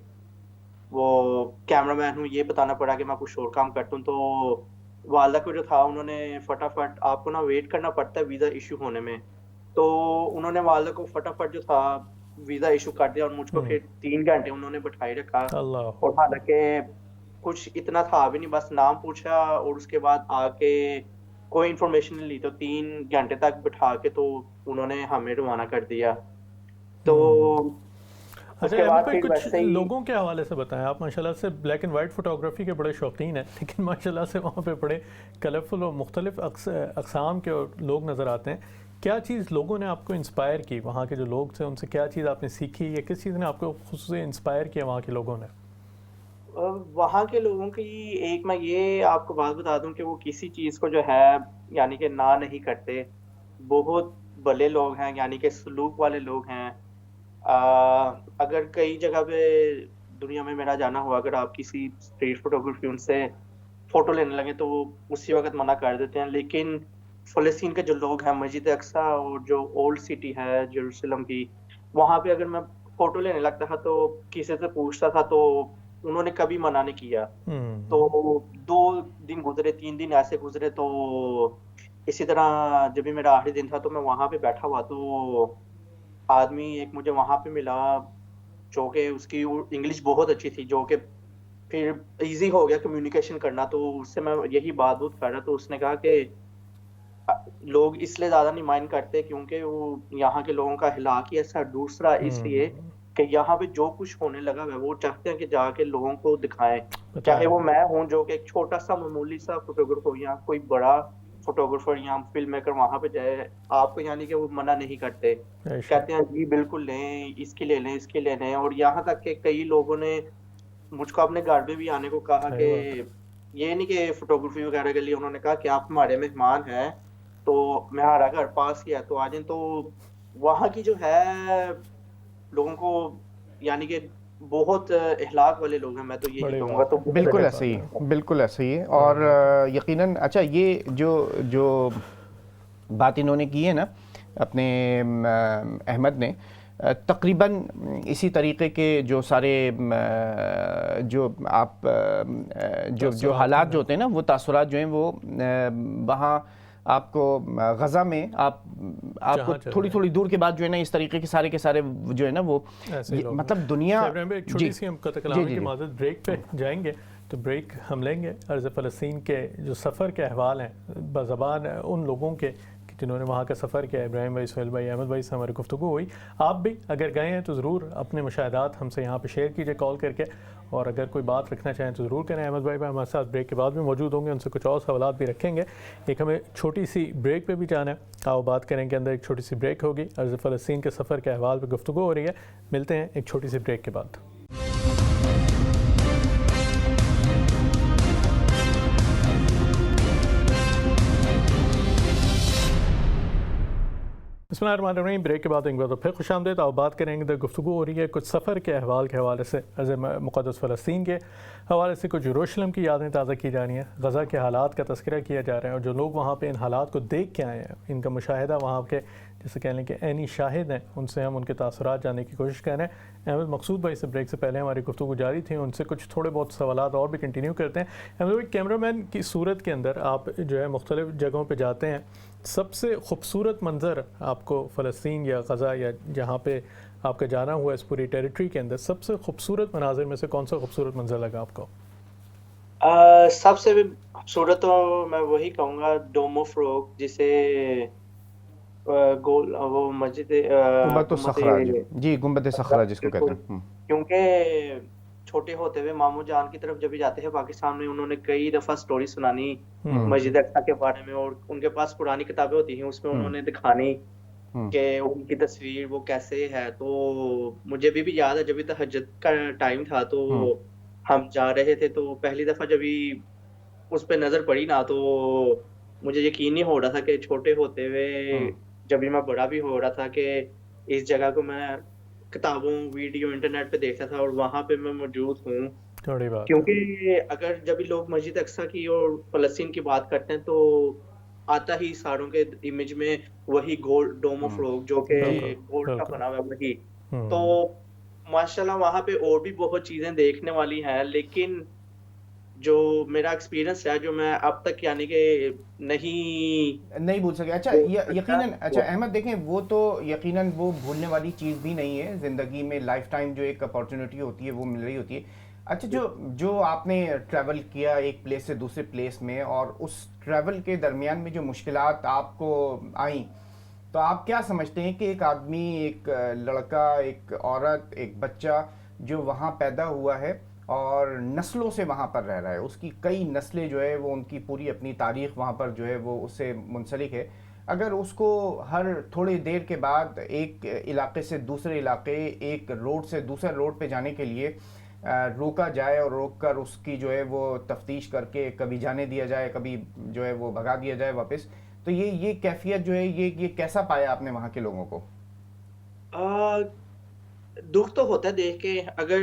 D: وہ کیمرہ مین ہوں، یہ بتانا پڑا کہ میں کچھ اور کام کرتا ہوں. تو والدہ کو جو تھا انہوں نے فٹافٹ، آپ کو نا ویٹ کرنا پڑتا ہے ویزا ایشو ہونے میں، تو انہوں نے والدہ کو فٹافٹ جو تھا ویزا ایشو کر دیا، اور مجھ کو پھر 3 گھنٹے انہوں نے بٹھائی رکھا. اور حالانکہ کچھ اتنا تھا بھی نہیں، بس نام پوچھا اور اس کے بعد آ کے کوئی انفارمیشن نہیں لی. تو 3 گھنٹے تک بٹھا کے تو انہوں نے ہمیں روانہ کر دیا. تو
B: اچھا، کچھ لوگوں کے حوالے سے بتائیں. آپ ماشاءاللہ سے بلیک اینڈ وائٹ فوٹوگرافی کے بڑے شوقین ہیں، لیکن ماشاءاللہ سے وہاں پہ بڑے کلرفل اور مختلف اقسام کے لوگ نظر آتے ہیں. کیا چیز لوگوں نے آپ کو انسپائر کی، وہاں کے جو لوگ تھے ان سے کیا چیز آپ نے سیکھی، یا کس چیز نے آپ کو خصوصی انسپائر کیا وہاں کے لوگوں نے؟
D: وہاں کے لوگوں کی ایک، میں یہ آپ کو بات بتا دوں کہ وہ کسی چیز کو جو ہے یعنی کہ نہ نہیں کرتے. بہت بھلے لوگ ہیں، یعنی کہ سلوک والے لوگ ہیں. اگر کئی جگہ پہ دنیا میں میرا جانا ہوا، اگر آپ کسی اسٹریٹ فوٹوگرافی ان سے فوٹو لینے لگے تو وہ اسی وقت منع کر دیتے ہیں. لیکن فلسطین کے جو لوگ ہیں، مسجد اقصیٰ اور جو اولڈ سٹی ہے یروشلم کی، وہاں پہ اگر میں فوٹو لینے لگتا تھا تو کسی سے پوچھتا تھا تو انہوں نے کبھی منع نہیں کیا. تو 2 دن گزرے، 3 دن ایسے گزرے. تو اسی طرح جب بھی میرا آخری دن تھا تو میں وہاں پہ بیٹھا ہوا، تو آدمی ایک مجھے وہاں پہ ملا جو کہ اس کی انگلش بہت اچھی تھی، جو کہ پھر ایزی ہو گیا کمیونیکیشن کرنا. تو اس سے میں یہی بات کر رہا. تو اس نے کہا کہ لوگ اس لیے زیادہ نہیں مائنڈ کرتے کیونکہ وہ یہاں کے لوگوں کا ہلاک ہی ایسا، دوسرا اس لیے کہ یہاں پہ جو کچھ ہونے لگا ہے وہ چاہتے ہیں کہ جا کے لوگوں کو دکھائیں، چاہے وہ میں ہوں جو کہ ایک چھوٹا سا معمولی سا فوٹوگرافر یا کوئی بڑا فوٹوگرافر یا فلم میکر وہاں پہ جائے، آپ کو یعنی کہ وہ منع نہیں کرتے، کہتے ہیں جی بالکل لیں، اس کی لے لیں، اس کی لے لیں. اور یہاں تک کہ کئی لوگوں نے مجھ کو اپنے گھر میں بھی آنے کو کہا کہ یہ نہیں کہ فوٹوگرافی وغیرہ کے لیے، انہوں نے کہا کہ آپ ہمارے مہمان ہیں تو ہمارا گھر پاس کیا تو آ جائیں. تو وہاں کی جو ہے لوگوں کو یعنی کہ بہت اخلاق والے لوگ ہیں، میں تو یہی کہوں گا. تو
A: بالکل ایسا ہی ہے، بالکل ایسا ہی ہے. اور یقیناً اچھا یہ جو بات انہوں نے کی ہے نا اپنے احمد نے، تقریباً اسی طریقے کے جو سارے جو آپ جو حالات جو ہوتے ہیں نا، وہ تاثرات جو ہیں وہ وہاں آپ کو غزہ میں آپ کو تھوڑی تھوڑی دور کے بعد جو ہے نا اس طریقے کے سارے جو ہے نا وہ مطلب دنیا.
B: ایک چھوٹی سی ہم قطع کلامی کی معذرت، بریک پہ جائیں گے تو بریک ہم لیں گے. ارض فلسطین کے جو سفر کے احوال ہیں بزبان ان لوگوں کے جنہوں نے وہاں کا سفر کیا، ابراہیم بھائی، سہیل بھائی، احمد بھائی سے ہماری گفتگو ہوئی. آپ بھی اگر گئے ہیں تو ضرور اپنے مشاہدات ہم سے یہاں پہ شیئر کیجئے کال کر کے، اور اگر کوئی بات رکھنا چاہیں تو ضرور کریں. احمد بھائی ہمارے ساتھ بریک کے بعد بھی موجود ہوں گے، ان سے کچھ اور سوالات بھی رکھیں گے. ایک ہمیں چھوٹی سی بریک پہ بھی جانا ہے، آؤ بات کریں کے اندر ایک چھوٹی سی بریک ہوگی. ارض فلسطین کے سفر کے احوال پہ گفتگو ہو رہی ہے. ملتے ہیں ایک چھوٹی سی بریک کے بعد. بسم اللہ الرحمن الرحیم. بریک کے بعد ایک بار تو پھر خوش آمدید. آپ بات کریں گے، گفتگو ہو رہی ہے کچھ سفر کے احوال کے حوالے سے، ارض مقدس فلسطین کے حوالے سے کچھ یروشلم کی یادیں تازہ کی جا رہی ہیں، غزہ کے حالات کا تذکرہ کیا جا رہا ہے، اور جو لوگ وہاں پہ ان حالات کو دیکھ کے آئے ہیں، ان کا مشاہدہ وہاں کے جیسے کہہ لیں کہ عینی شاہد ہیں، ان سے ہم ان کے تاثرات جاننے کی کوشش کر رہے ہیں. احمد مقصود بھائی سے بریک سے پہلے ہماری گفتگو جاری تھی، ان سے کچھ تھوڑے بہت سوالات اور بھی کنٹینیو کرتے ہیں. احمد بھائی، کیمرہ مین کی صورت کے اندر آپ جو ہے مختلف جگہوں پہ جاتے ہیں، سب سے خوبصورت منظر آپ کو فلسطین یا غزہ یا جہاں پہ آپ کا جانا ہوا اس پوری ٹیریٹری کے اندر، سب سے خوبصورت مناظر میں سے کون سا خوبصورت منظر لگا آپ کو؟
D: سب سے خوبصورت تو میں وہی کہوں گا ڈوم آف روک، جسے گول وہ مسجد
A: گنبد الصخرہ، جی گنبد صخرہ جس کو کہتے ہیں.
D: کیونکہ چھوٹے ہوتے ہوئے ماموں جان کی طرف جب بھی جاتے ہیں پاکستان میں، انہوں نے کئی دفعہ سٹوری سنانی مسجد اقصی کے بارے میں، اور ان کے پاس پرانی کتابیں ہوتی ہیں، اس میں انہوں نے دکھانی کہ ان کی تصویر وہ کیسے ہے. تو مجھے بھی یاد ہے جب بھی تہجد کا ٹائم تھا تو ہم جا رہے تھے، تو پہلی دفعہ جب بھی اس پہ نظر پڑی نا تو مجھے یقین نہیں ہو رہا تھا کہ چھوٹے ہوتے ہوئے جب بھی میں بڑا بھی ہو رہا تھا کہ اس جگہ کو میں کتابوں، ویڈیو، انٹرنیٹ پہ دیکھتا تھا اور وہاں پہ میں موجود ہوں. کیونکہ اگر جب بھی لوگ مسجد اقصی کی اور فلسطین کی بات کرتے ہیں تو آتا ہی ساروں کے امیج میں وہی گولڈ ڈوم آف روک جو کہ گولڈ کا بنا ہوا ہے وہی. تو ماشاءاللہ وہاں پہ اور بھی بہت چیزیں دیکھنے والی ہیں، لیکن جو میرا ایکسپیرینس ہے جو میں اب تک یعنی کہ نہیں
A: بھول سکے. اچھا یقیناً، اچھا احمد دیکھیں، وہ تو یقیناً وہ بھولنے والی چیز بھی نہیں ہے زندگی میں، لائف ٹائم جو ایک اپارچونٹی ہوتی ہے وہ مل رہی ہوتی ہے. اچھا جو آپ نے ٹریول کیا ایک پلیس سے دوسرے پلیس میں، اور اس ٹریول کے درمیان میں جو مشکلات آپ کو آئیں، تو آپ کیا سمجھتے ہیں کہ ایک آدمی، ایک لڑکا، ایک عورت، ایک بچہ جو وہاں پیدا ہوا ہے اور نسلوں سے وہاں پر رہ رہا ہے، اس کی کئی نسلیں جو ہے وہ ان کی پوری اپنی تاریخ وہاں پر جو ہے وہ اس سے منسلک ہے، اگر اس کو ہر تھوڑی دیر کے بعد ایک علاقے سے دوسرے علاقے، ایک روڈ سے دوسرے روڈ پہ جانے کے لیے روکا جائے اور روک کر اس کی جو ہے وہ تفتیش کر کے کبھی جانے دیا جائے، کبھی جو ہے وہ بھگا دیا جائے واپس، تو یہ کیفیت جو ہے یہ کیسا پایا آپ نے وہاں کے لوگوں کو؟
D: دکھ تو ہوتا ہے دیکھ کے. اگر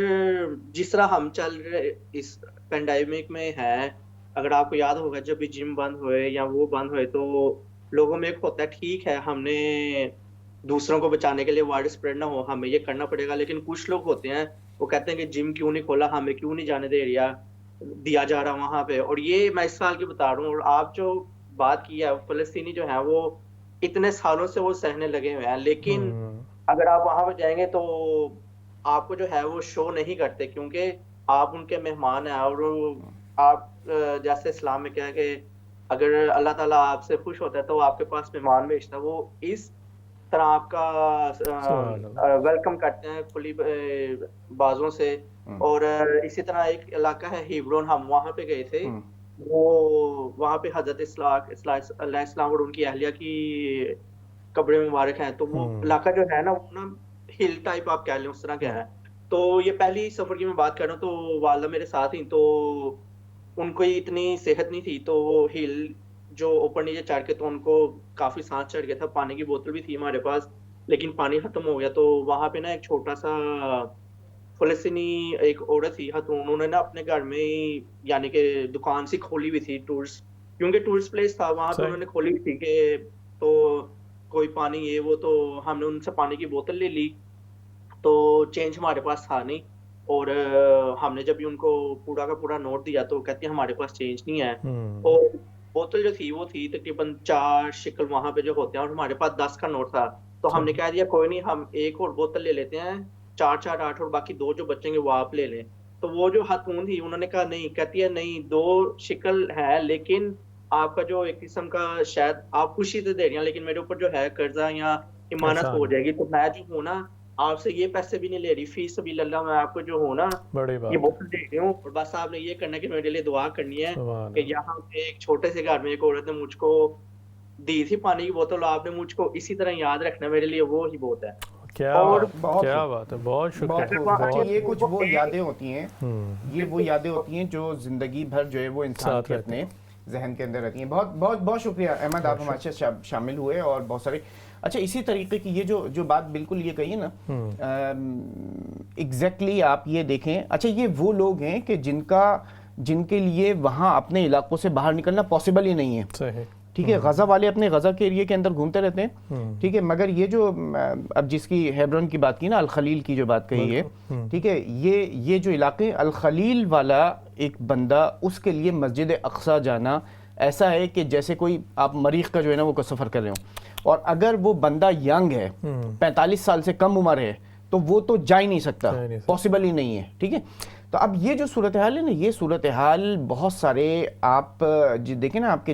D: جس طرح ہم چل رہے اس پینڈیمک میں ہیں، اگر آپ کو یاد ہوگا جب بھی جم بند ہوئے یا وہ بند ہوئے تو لوگوں میں ایک ہوتا ہے ٹھیک ہے ہم نے دوسروں کو بچانے کے لیے وائرس اسپریڈ نہ ہو ہمیں یہ کرنا پڑے گا، لیکن کچھ لوگ ہوتے ہیں وہ کہتے ہیں کہ جم کیوں نہیں کھولا، ہمیں کیوں نہیں جانے دیا جا رہا وہاں پہ. اور یہ میں اس سال کی بتا رہا ہوں. اور آپ جو بات کی ہے فلسطینی جو ہیں وہ اتنے سالوں سے وہ سہنے لگے ہوئے ہیں، لیکن اگر آپ وہاں پہ جائیں گے تو آپ کو جو ہے وہ شو نہیں کرتے، کیونکہ آپ ان کے مہمان ہیں. اور آپ جیسے اسلام میں کیا ہے کہ اگر اللہ تعالیٰ آپ سے خوش ہوتا ہے تو آپ کے پاس مہمان بھیجتا ہے، وہ اس طرح آپ کا ویلکم کرتے ہیں کھلی بازوں سے. اور اسی طرح ایک علاقہ ہے ہیبرون، ہم وہاں پہ گئے تھے، وہ وہاں پہ حضرت اسحاق علیہ السلام اور ان کی اہلیہ کی قبر مبارک ہیں. تو وہ علاقہ جو ہے نا وہ نا ہل ٹائپ آپ کہہ لیں اس طرح کا ہے. تو یہ پہلی سفر کی میں بات کر رہا ہوں، تو والدہ میرے ساتھ ہی، تو ان کو اتنی صحت نہیں تھی، تو وہ ہل جو اوپر نیچے چڑھ کے تو ان کو کافی سانس چڑھ گیا تھا. پانی کی بوتل بھی تھی ہمارے پاس لیکن پانی ختم ہو گیا. تو وہاں پہ نا ایک چھوٹا سا فلسطینی ایک عورت تھی تو انہوں نے نا اپنے گھر میں یعنی کہ دکان سی کھولی ہوئی تھی ٹورسٹ، کیونکہ ٹورسٹ پلیس تھا وہاں پہ انہوں نے کھولی تھی کہ تو کوئی پانی یہ وہ، تو ہم نے ان سے پانی کی بوتل لے لی تو چینج ہمارے پاس تھا نہیں، اور ہم نے جب بھی ان کو پورا کا پورا نوٹ دیا تو کہتے ہیں ہمارے پاس چینج نہیں ہے، اور بوتل جو تھی وہ تھی تقریباً 4 شکل وہاں پہ جو ہوتے ہیں، اور ہمارے پاس 10 کا نوٹ تھا، تو ہم نے کہہ دیا کوئی نہیں، ہم ایک اور بوتل لے لیتے ہیں، 4 8 اور باقی 2 جو بچیں گے وہ آپ لے لیں۔ تو وہ جو خاتون تھی انہوں نے کہا نہیں، کہتی ہے نہیں 2 شکل ہے، لیکن آپ کا جو ایک قسم کا شاید آپ خوشی سے دے رہی ہیں لیکن میرے اوپر جو ہے قرضہ یا امانت ہو جائے گی، تو میں جو ہوں نا آپ سے یہ پیسے بھی نہیں لے رہی، فی سبیل اللہ میں آپ کو جو ہوں نا یہ بوتل دے رہی ہوں، اور بس آپ نے یہ کرنا ہے کہ میرے لیے دعا کرنی ہے کہ یہاں پہ ایک چھوٹے سے گھر میں ایک عورت نے مجھ کو دی تھی پانی کی بوتل، آپ نے مجھ کو اسی طرح یاد رکھنا، میرے لیے وہ ہی بہت ہے۔
B: کیا بات ہے، بہت شکریہ۔
A: یہ کچھ وہ یادیں ہوتی ہیں، یہ وہ یادیں ہوتی ہیں جو زندگی بھر جو ہے وہ انسان کے اپنے ذہن کے اندر رہتی ہیں۔ بہت بہت بہت شکریہ احمد، آپ ہمارے ساتھ شامل ہوئے، اور بہت سارے اچھا اسی طریقے کی یہ جو بات بالکل یہ کہی ہے نا، ایگزیکٹلی آپ یہ دیکھیں، اچھا یہ وہ لوگ ہیں کہ جن کے لیے وہاں اپنے علاقوں سے باہر نکلنا پاسبل ہی نہیں ہے، ٹھیک ہے، غزہ والے اپنے غزہ کے ایریے کے اندر گھومتے رہتے ہیں، ٹھیک ہے، مگر یہ جو اب جس کی ہیبرون کی بات کی نا، الخلیل کی جو بات کہی ہے، ٹھیک ہے، یہ جو علاقے الخلیل والا ایک بندہ، اس کے لیے مسجد اقصیٰ جانا ایسا ہے کہ جیسے کوئی آپ مریخ کا جو ہے نا وہ سفر کر رہے ہوں، اور اگر وہ بندہ ینگ ہے، 45 سال سے کم عمر ہے، تو وہ تو جا ہی نہیں سکتا، پاسبل ہی نہیں ہے، ٹھیک ہے۔ تو اب یہ جو صورتحال ہے نا، یہ صورتحال بہت سارے آپ دیکھیں نا، آپ کے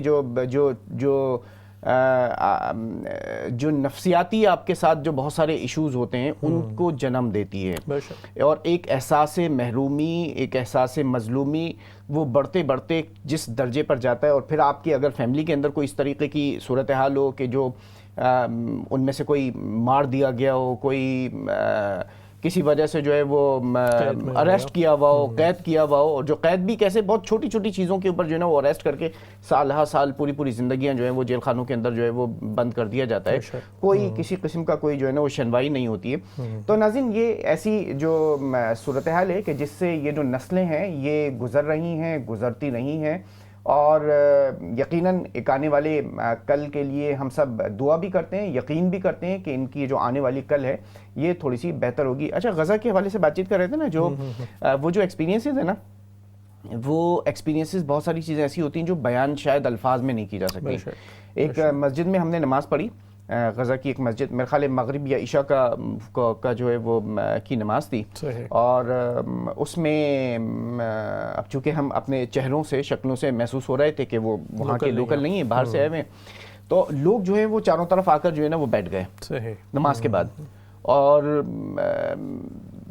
A: جو نفسیاتی آپ کے ساتھ جو بہت سارے ایشوز ہوتے ہیں ان کو جنم دیتی ہے، اور ایک احساس محرومی، ایک احساس مظلومی وہ بڑھتے بڑھتے جس درجے پر جاتا ہے، اور پھر آپ کی اگر فیملی کے اندر کوئی اس طریقے کی صورتحال ہو کہ جو ان میں سے کوئی مار دیا گیا ہو، کوئی کسی وجہ سے جو ہے وہ اریسٹ کیا ہوا ہو، قید کیا ہوا ہو، اور جو قید بھی کیسے بہت چھوٹی چھوٹی چیزوں کے اوپر جو ہے نا وہ اریسٹ کر کے سال ہا سال پوری زندگیاں جو ہیں وہ جیل خانوں کے اندر جو ہے وہ بند کر دیا جاتا ہے، کوئی کسی قسم کا کوئی جو ہے نا وہ شنوائی نہیں ہوتی ہے۔ تو ناظرین، یہ ایسی جو صورتحال ہے کہ جس سے یہ جو نسلیں ہیں یہ گزر رہی ہیں، گزرتی رہی ہیں، اور یقیناً ایک آنے والے کل کے لیے ہم سب دعا بھی کرتے ہیں، یقین بھی کرتے ہیں کہ ان کی جو آنے والی کل ہے یہ تھوڑی سی بہتر ہوگی۔ اچھا، غزہ کے حوالے سے بات چیت کر رہے تھے نا، جو وہ جو ایکسپیرینسز ہیں نا، وہ ایکسپیرینسز بہت ساری چیزیں ایسی ہوتی ہیں جو بیان شاید الفاظ میں نہیں کی جا سکتی۔ ایک مسجد میں ہم نے نماز پڑھی، غزہ کی ایک مسجد، میرے خیال مغرب یا عشاء کا جو ہے وہ کی نماز تھی، اور اس میں اب چونکہ ہم اپنے چہروں سے، شکلوں سے محسوس ہو رہے تھے کہ وہ وہاں کے لوکل نہیں ہیں، باہر سے آئے ہوئے، تو لوگ جو ہیں وہ چاروں طرف آ کر جو ہے نا وہ بیٹھ گئے نماز کے بعد، اور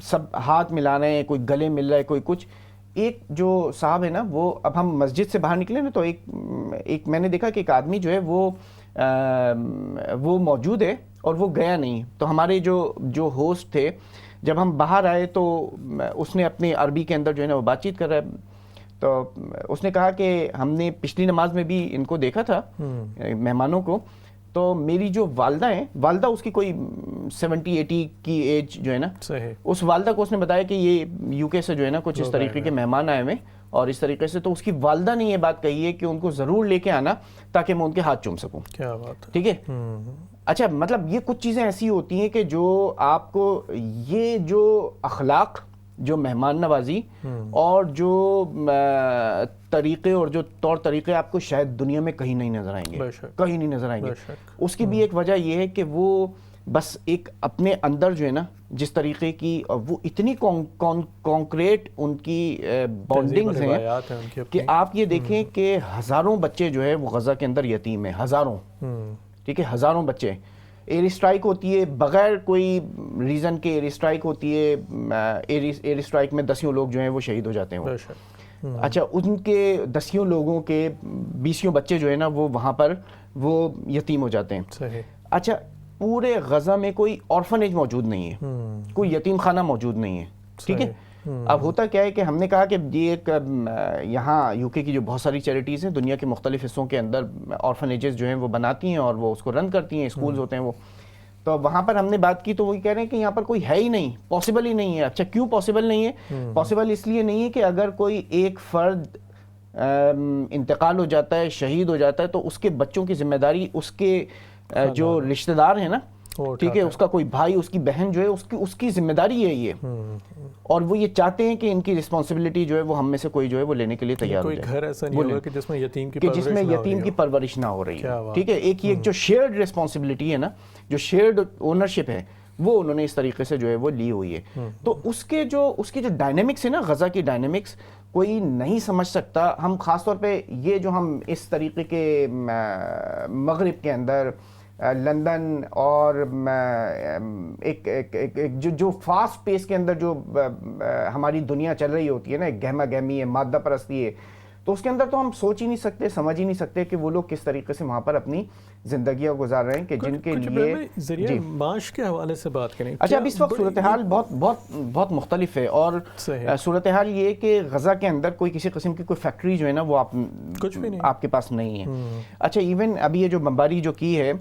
A: سب ہاتھ ملا رہے ہیں، کوئی گلے مل رہا ہے، کوئی کچھ۔ ایک جو صاحب ہے نا، وہ اب ہم مسجد سے باہر نکلے نا، تو ایک میں نے دیکھا کہ ایک آدمی جو ہے وہ موجود ہے اور وہ گیا نہیں، تو ہمارے جو ہوسٹ تھے جب ہم باہر آئے تو اس نے اپنے عربی کے اندر جو ہے نا وہ بات چیت کر رہا ہے، تو اس نے کہا کہ ہم نے پچھلی نماز میں بھی ان کو دیکھا تھا مہمانوں کو، تو میری جو والدہ ہیں، والدہ اس کی کوئی 70-80 کی ایج جو ہے نا، اس والدہ کو اس نے بتایا کہ یہ یو کے سے جو ہے نا کچھ اس طریقے کے مہمان آئے ہوئے، اور اس طریقے سے تو اس کی والدہ نے یہ بات کہی ہے کہ ان کو ضرور لے کے آنا تاکہ میں ان کے ہاتھ چوم سکوں۔
B: کیا بات ہے،
A: ٹھیک ہے۔ اچھا، مطلب یہ کچھ چیزیں ایسی ہوتی ہیں کہ جو آپ کو یہ جو اخلاق، جو مہمان نوازی اور جو طریقے اور جو طور طریقے آپ کو شاید دنیا میں کہیں نہیں نظر آئیں گے، کہیں نہیں نظر آئیں گے۔ اس کی بھی ایک وجہ یہ ہے کہ وہ بس ایک اپنے اندر جو ہے نا جس طریقے کی وہ اتنی کانکریٹ ان کی بانڈنگز ہیں کہ آپ یہ دیکھیں کہ ہزاروں بچے جو ہے وہ غزہ کے اندر یتیم ہیں، ہزاروں، ٹھیک ہے، ہزاروں بچے۔ ایئر اسٹرائک ہوتی ہے بغیر کوئی ریزن کے، ایئر اسٹرائک ہوتی ہے، ایئر اسٹرائک میں 10 لوگ جو ہیں وہ شہید ہو جاتے ہیں۔ اچھا، ان کے 10 لوگوں کے 20 بچے جو ہے نا وہ وہاں پر وہ یتیم ہو جاتے ہیں۔ اچھا، پورے غزہ میں کوئی آرفنیج موجود نہیں ہے، کوئی یتیم خانہ موجود نہیں ہے، ٹھیک ہے۔ اب ہوتا کیا ہے کہ ہم نے کہا کہ یہ ایک یہاں یو کے کی جو بہت ساری چیریٹیز ہیں دنیا کے مختلف حصوں کے اندر آرفنیجز جو ہیں وہ بناتی ہیں اور وہ اس کو رن کرتی ہیں، اسکولز ہوتے ہیں وہ، تو وہاں پر ہم نے بات کی تو وہ کہہ رہے ہیں کہ یہاں پر کوئی ہے ہی نہیں، پاسبل ہی نہیں ہے۔ اچھا، کیوں پاسبل نہیں ہے؟ پاسبل اس لیے نہیں ہے کہ اگر کوئی ایک فرد انتقال ہو جاتا ہے، شہید ہو جاتا ہے، تو اس کے بچوں کی ذمہ داری اس کے جو رشتہ دار ہیں نا ٹھیک ہے، اس کا کوئی بھائی، اس کی بہن جو ہے اس کی ذمہ داری ہے یہ، اور وہ یہ چاہتے ہیں کہ ان کی رسپانسبلٹی جو ہے وہ ہم میں سے کوئی جو ہے وہ لینے کے لیے تیار ہو جائے.
B: کوئی گھر ایسا نہیں ہوگا کہ جس میں یتیم
A: کی پرورش نہ ہو رہی ہے. ٹھیک ہے، ایک یہ جو شیئرڈ رسپانسبلٹی ہے نا، جو شیئرڈ اونرشپ ہے، وہ انہوں نے اس طریقے سے جو ہے وہ لی ہوئی ہے. تو اس کی جو ڈائنامکس ہے نا، غزہ کی ڈائنامکس کوئی نہیں سمجھ سکتا. ہم خاص طور پہ یہ جو ہم اس طریقے کے مغرب کے اندر لندن اور ایک جو فاسٹ پیس کے اندر جو ہماری دنیا چل رہی ہوتی ہے نا، ایک گہما گہمی ہے، مادہ پرستی ہے، تو اس کے اندر تو ہم سوچ ہی نہیں سکتے، سمجھ ہی نہیں سکتے کہ وہ لوگ کس طریقے سے وہاں پر اپنی زندگیاں گزار رہے ہیں کہ جن کے لیے
B: ذریعہ معاش کے حوالے سے بات کریں.
A: اچھا، اب اس وقت صورتحال بہت مختلف ہے، اور صورتحال یہ کہ غزہ کے اندر کوئی کسی قسم کی کوئی فیکٹری جو ہے نا وہ آپ کے پاس نہیں ہے. اچھا، ایون ابھی یہ جو بمباری جو کی ہے،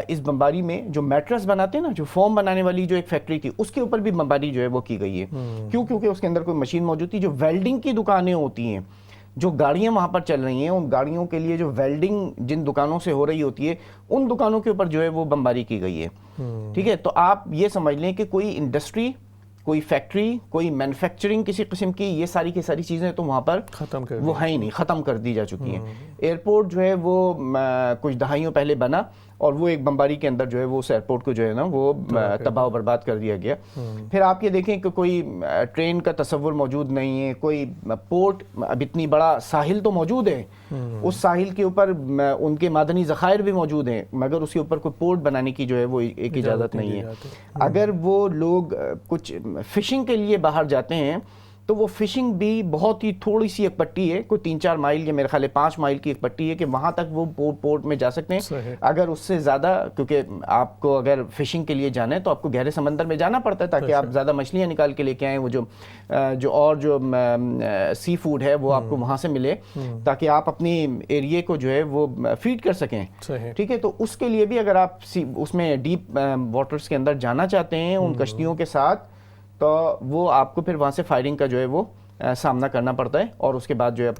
A: اس بمباری میں جو میٹرس بناتے ہیں نا، جو فوم بنانے والی جو ایک فیکٹری تھی، اس کے اوپر بھی بمباری جو ہے وہ کی گئی ہے. کیوں؟ کیونکہ اس کے اندر کوئی مشین موجود تھی. جو ویلڈنگ کی دکانیں ہوتی ہیں، جو گاڑیاں وہاں پر چل رہی ہیں، ان گاڑیوں کے لیے جو ویلڈنگ جن دکانوں سے ہو رہی ہوتی ہے، ان دکانوں کے اوپر جو ہے وہ بمباری کی گئی ہے. ٹھیک ہے، تو آپ یہ سمجھ لیں کہ کوئی انڈسٹری، کوئی فیکٹری، کوئی مینوفیکچرنگ کسی قسم کی، یہ ساری کی ساری چیزیں تو وہاں پر وہ ہیں ہی نہیں، ختم کر دی جا چکی ہیں. ایئرپورٹ جو ہے وہ کچھ دہائیوں پہلے بنا، اور وہ ایک بمباری کے اندر جو ہے وہ اس ایئرپورٹ کو جو ہے نا وہ تباہ و برباد کر دیا گیا. پھر آپ یہ دیکھیں کہ کوئی ٹرین کا تصور موجود نہیں ہے، کوئی پورٹ، اب اتنی بڑا ساحل تو موجود ہے، اس ساحل کے اوپر ان کے معدنی ذخائر بھی موجود ہیں، مگر اس کے اوپر کوئی پورٹ بنانے کی جو ہے وہ ایک اجازت نہیں ہے. اگر وہ لوگ کچھ فشنگ کے لیے باہر جاتے ہیں تو وہ فشنگ بھی بہت ہی تھوڑی سی ایک پٹی ہے، کوئی 3-4 مائل یا میرے خیال ہے 5 مائل کی ایک پٹی ہے کہ وہاں تک وہ پورٹ میں جا سکتے ہیں. اگر اس سے زیادہ، کیونکہ آپ کو اگر فشنگ کے لیے جانا ہے تو آپ کو گہرے سمندر میں جانا پڑتا ہے تاکہ آپ زیادہ مچھلیاں نکال کے لے کے آئیں، وہ جو سی فوڈ ہے وہ آپ کو وہاں سے ملے تاکہ آپ اپنی ایریے کو جو ہے وہ فیڈ کر سکیں. ٹھیک ہے، تو اس کے لیے بھی اگر آپ اس میں ڈیپ واٹرز کے اندر جانا چاہتے ہیں ان کشتیوں کے ساتھ، تو وہ آپ کو پھر وہاں سے فائرنگ کا جو ہے وہ سامنا کرنا پڑتا ہے، اور اس کے بعد جو ہے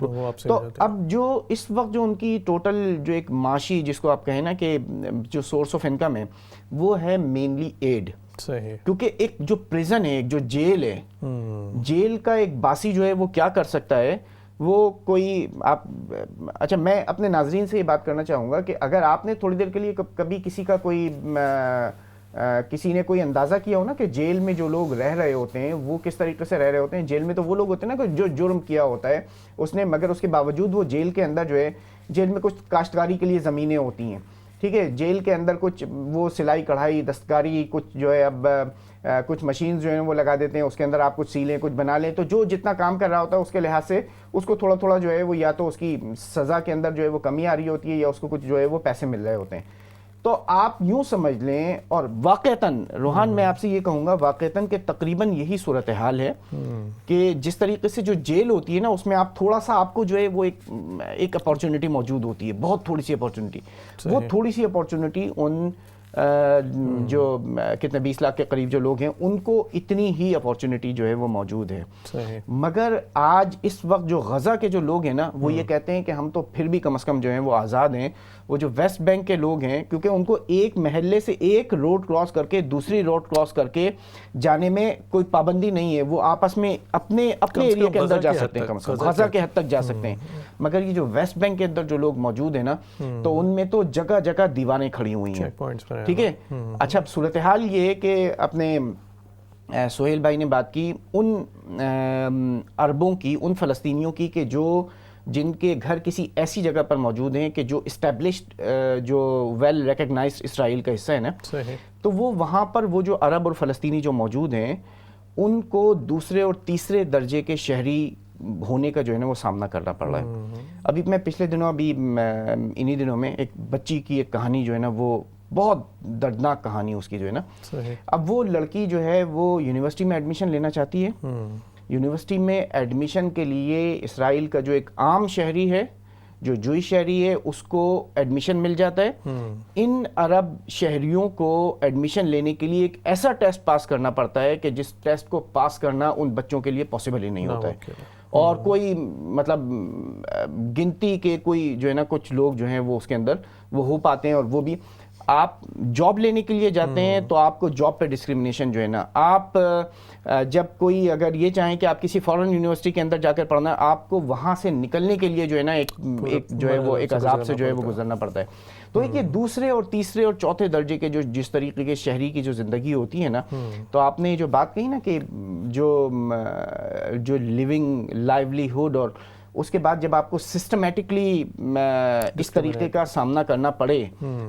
A: تو اب جو اس وقت جو ان کی ٹوٹل جو ایک معاشی، جس کو آپ کہیں نا کہ جو سورس آف انکم ہے، وہ ہے مینلی ایڈ. کیونکہ ایک جو پریزن ہے، ایک جو جیل ہے، جیل کا ایک باسی جو ہے وہ کیا کر سکتا ہے، وہ کوئی آپ اچھا، میں اپنے ناظرین سے یہ بات کرنا چاہوں گا کہ اگر آپ نے تھوڑی دیر کے لیے کبھی کسی نے کوئی اندازہ کیا ہو نا کہ جیل میں جو لوگ رہ رہے ہوتے ہیں وہ کس طریقے سے رہ رہے ہوتے ہیں. جیل میں تو وہ لوگ ہوتے ہیں نا کہ جو جرم کیا ہوتا ہے اس نے، مگر اس کے باوجود وہ جیل کے اندر جو ہے، جیل میں کچھ کاشتکاری کے لیے زمینیں ہوتی ہیں. ٹھیک ہے، جیل کے اندر کچھ وہ سلائی کڑھائی، دستکاری، کچھ جو ہے اب کچھ مشینز جو ہیں وہ لگا دیتے ہیں، اس کے اندر آپ کچھ سیلیں، کچھ بنا لیں. تو جو جتنا کام کر رہا ہوتا ہے اس کے لحاظ سے اس کو تھوڑا تھوڑا جو ہے وہ یا تو اس کی سزا کے اندر جو ہے وہ کمی آ رہی ہوتی ہے، یا اس کو کچھ جو ہے وہ پیسے مل رہے ہوتے ہیں. تو آپ یوں سمجھ لیں، اور واقعتاً روحان میں آپ سے یہ کہوں گا واقعتاً کہ تقریباً یہی صورتحال ہے کہ جس طریقے سے جو جیل ہوتی ہے نا، اس میں آپ تھوڑا سا، آپ کو جو ہے وہ ایک اپارچونٹی موجود ہوتی ہے، بہت تھوڑی سی اپارچونٹی. وہ تھوڑی سی اپارچونٹی ان جو کتنے 20 لاکھ کے قریب جو لوگ ہیں ان کو اتنی ہی اپارچونٹی جو ہے وہ موجود ہے. مگر آج اس وقت جو غزہ کے جو لوگ ہیں نا، وہ یہ کہتے ہیں کہ ہم تو پھر بھی کم از کم جو ہیں وہ آزاد ہیں. وہ جو ویسٹ بینک کے لوگ ہیں، کیونکہ ان کو ایک محلے سے ایک روڈ کراس کر کے دوسری روڈ کراس کر کے جانے میں کوئی پابندی نہیں ہے، وہ آپس میں اپنے ایریا کے اندر جا سکتے ہیں، کم از کم غزہ کے حد تک جا سکتے ہیں. مگر یہ جو ویسٹ بینک کے اندر جو لوگ موجود ہیں نا، تو ان میں تو جگہ جگہ دیواریں کھڑی ہوئی ہیں. ٹھیک ہے. اچھا، صورتحال یہ ہے کہ اپنے سہیل بھائی نے بات کی ان عربوں کی، ان فلسطینیوں کی کہ جن کے گھر کسی ایسی جگہ پر موجود ہیں کہ جو اسٹیبلشڈ، جو ویل ریکگنائزڈ اسرائیل کا حصہ ہے نا، تو وہ وہاں پر وہ جو عرب اور فلسطینی جو موجود ہیں ان کو دوسرے اور تیسرے درجے کے شہری ہونے کا جو ہے نا وہ سامنا کرنا پڑ رہا ہے. ابھی میں پچھلے دنوں، انہی دنوں میں ایک بچی کی ایک کہانی جو ہے نا، وہ بہت دردناک کہانی اس کی جو ہے نا. اب وہ لڑکی جو ہے وہ یونیورسٹی میں ایڈمیشن لینا چاہتی ہے. یونیورسٹی میں ایڈمیشن کے لیے اسرائیل کا جو ایک عام شہری ہے، جو جوئی شہری ہے، اس کو ایڈمیشن مل جاتا ہے. ان عرب شہریوں کو ایڈمیشن لینے کے لیے ایک ایسا ٹیسٹ پاس کرنا پڑتا ہے کہ جس ٹیسٹ کو پاس کرنا ان بچوں کے لیے پاسبل ہی نہیں ہوتا ہے. اور کوئی مطلب گنتی کے کوئی جو ہے نا کچھ لوگ جو ہیں وہ اس کے اندر وہ ہو پاتے ہیں. اور وہ بھی آپ جاب لینے کے لیے جاتے ہیں تو آپ کو جاب پہ ڈسکریمنیشن جو ہے نا، آپ جب کوئی اگر یہ چاہیں کہ آپ کسی فورن یونیورسٹی کے اندر جا کر پڑھنا ہے، آپ کو وہاں سے نکلنے کے لیے جو ہے نا ایک جو ہے وہ ایک عذاب سے جو ہے وہ گزرنا پڑتا ہے. تو ایک یہ دوسرے اور تیسرے اور چوتھے درجے کے جو جس طریقے کے شہری کی جو زندگی ہوتی ہے نا، تو آپ نے جو بات کہی نا کہ جو لیونگ لائیولیہوڈ، اور اس کے بعد جب آپ کو سسٹمیٹکلی اس طریقے کا سامنا کرنا پڑے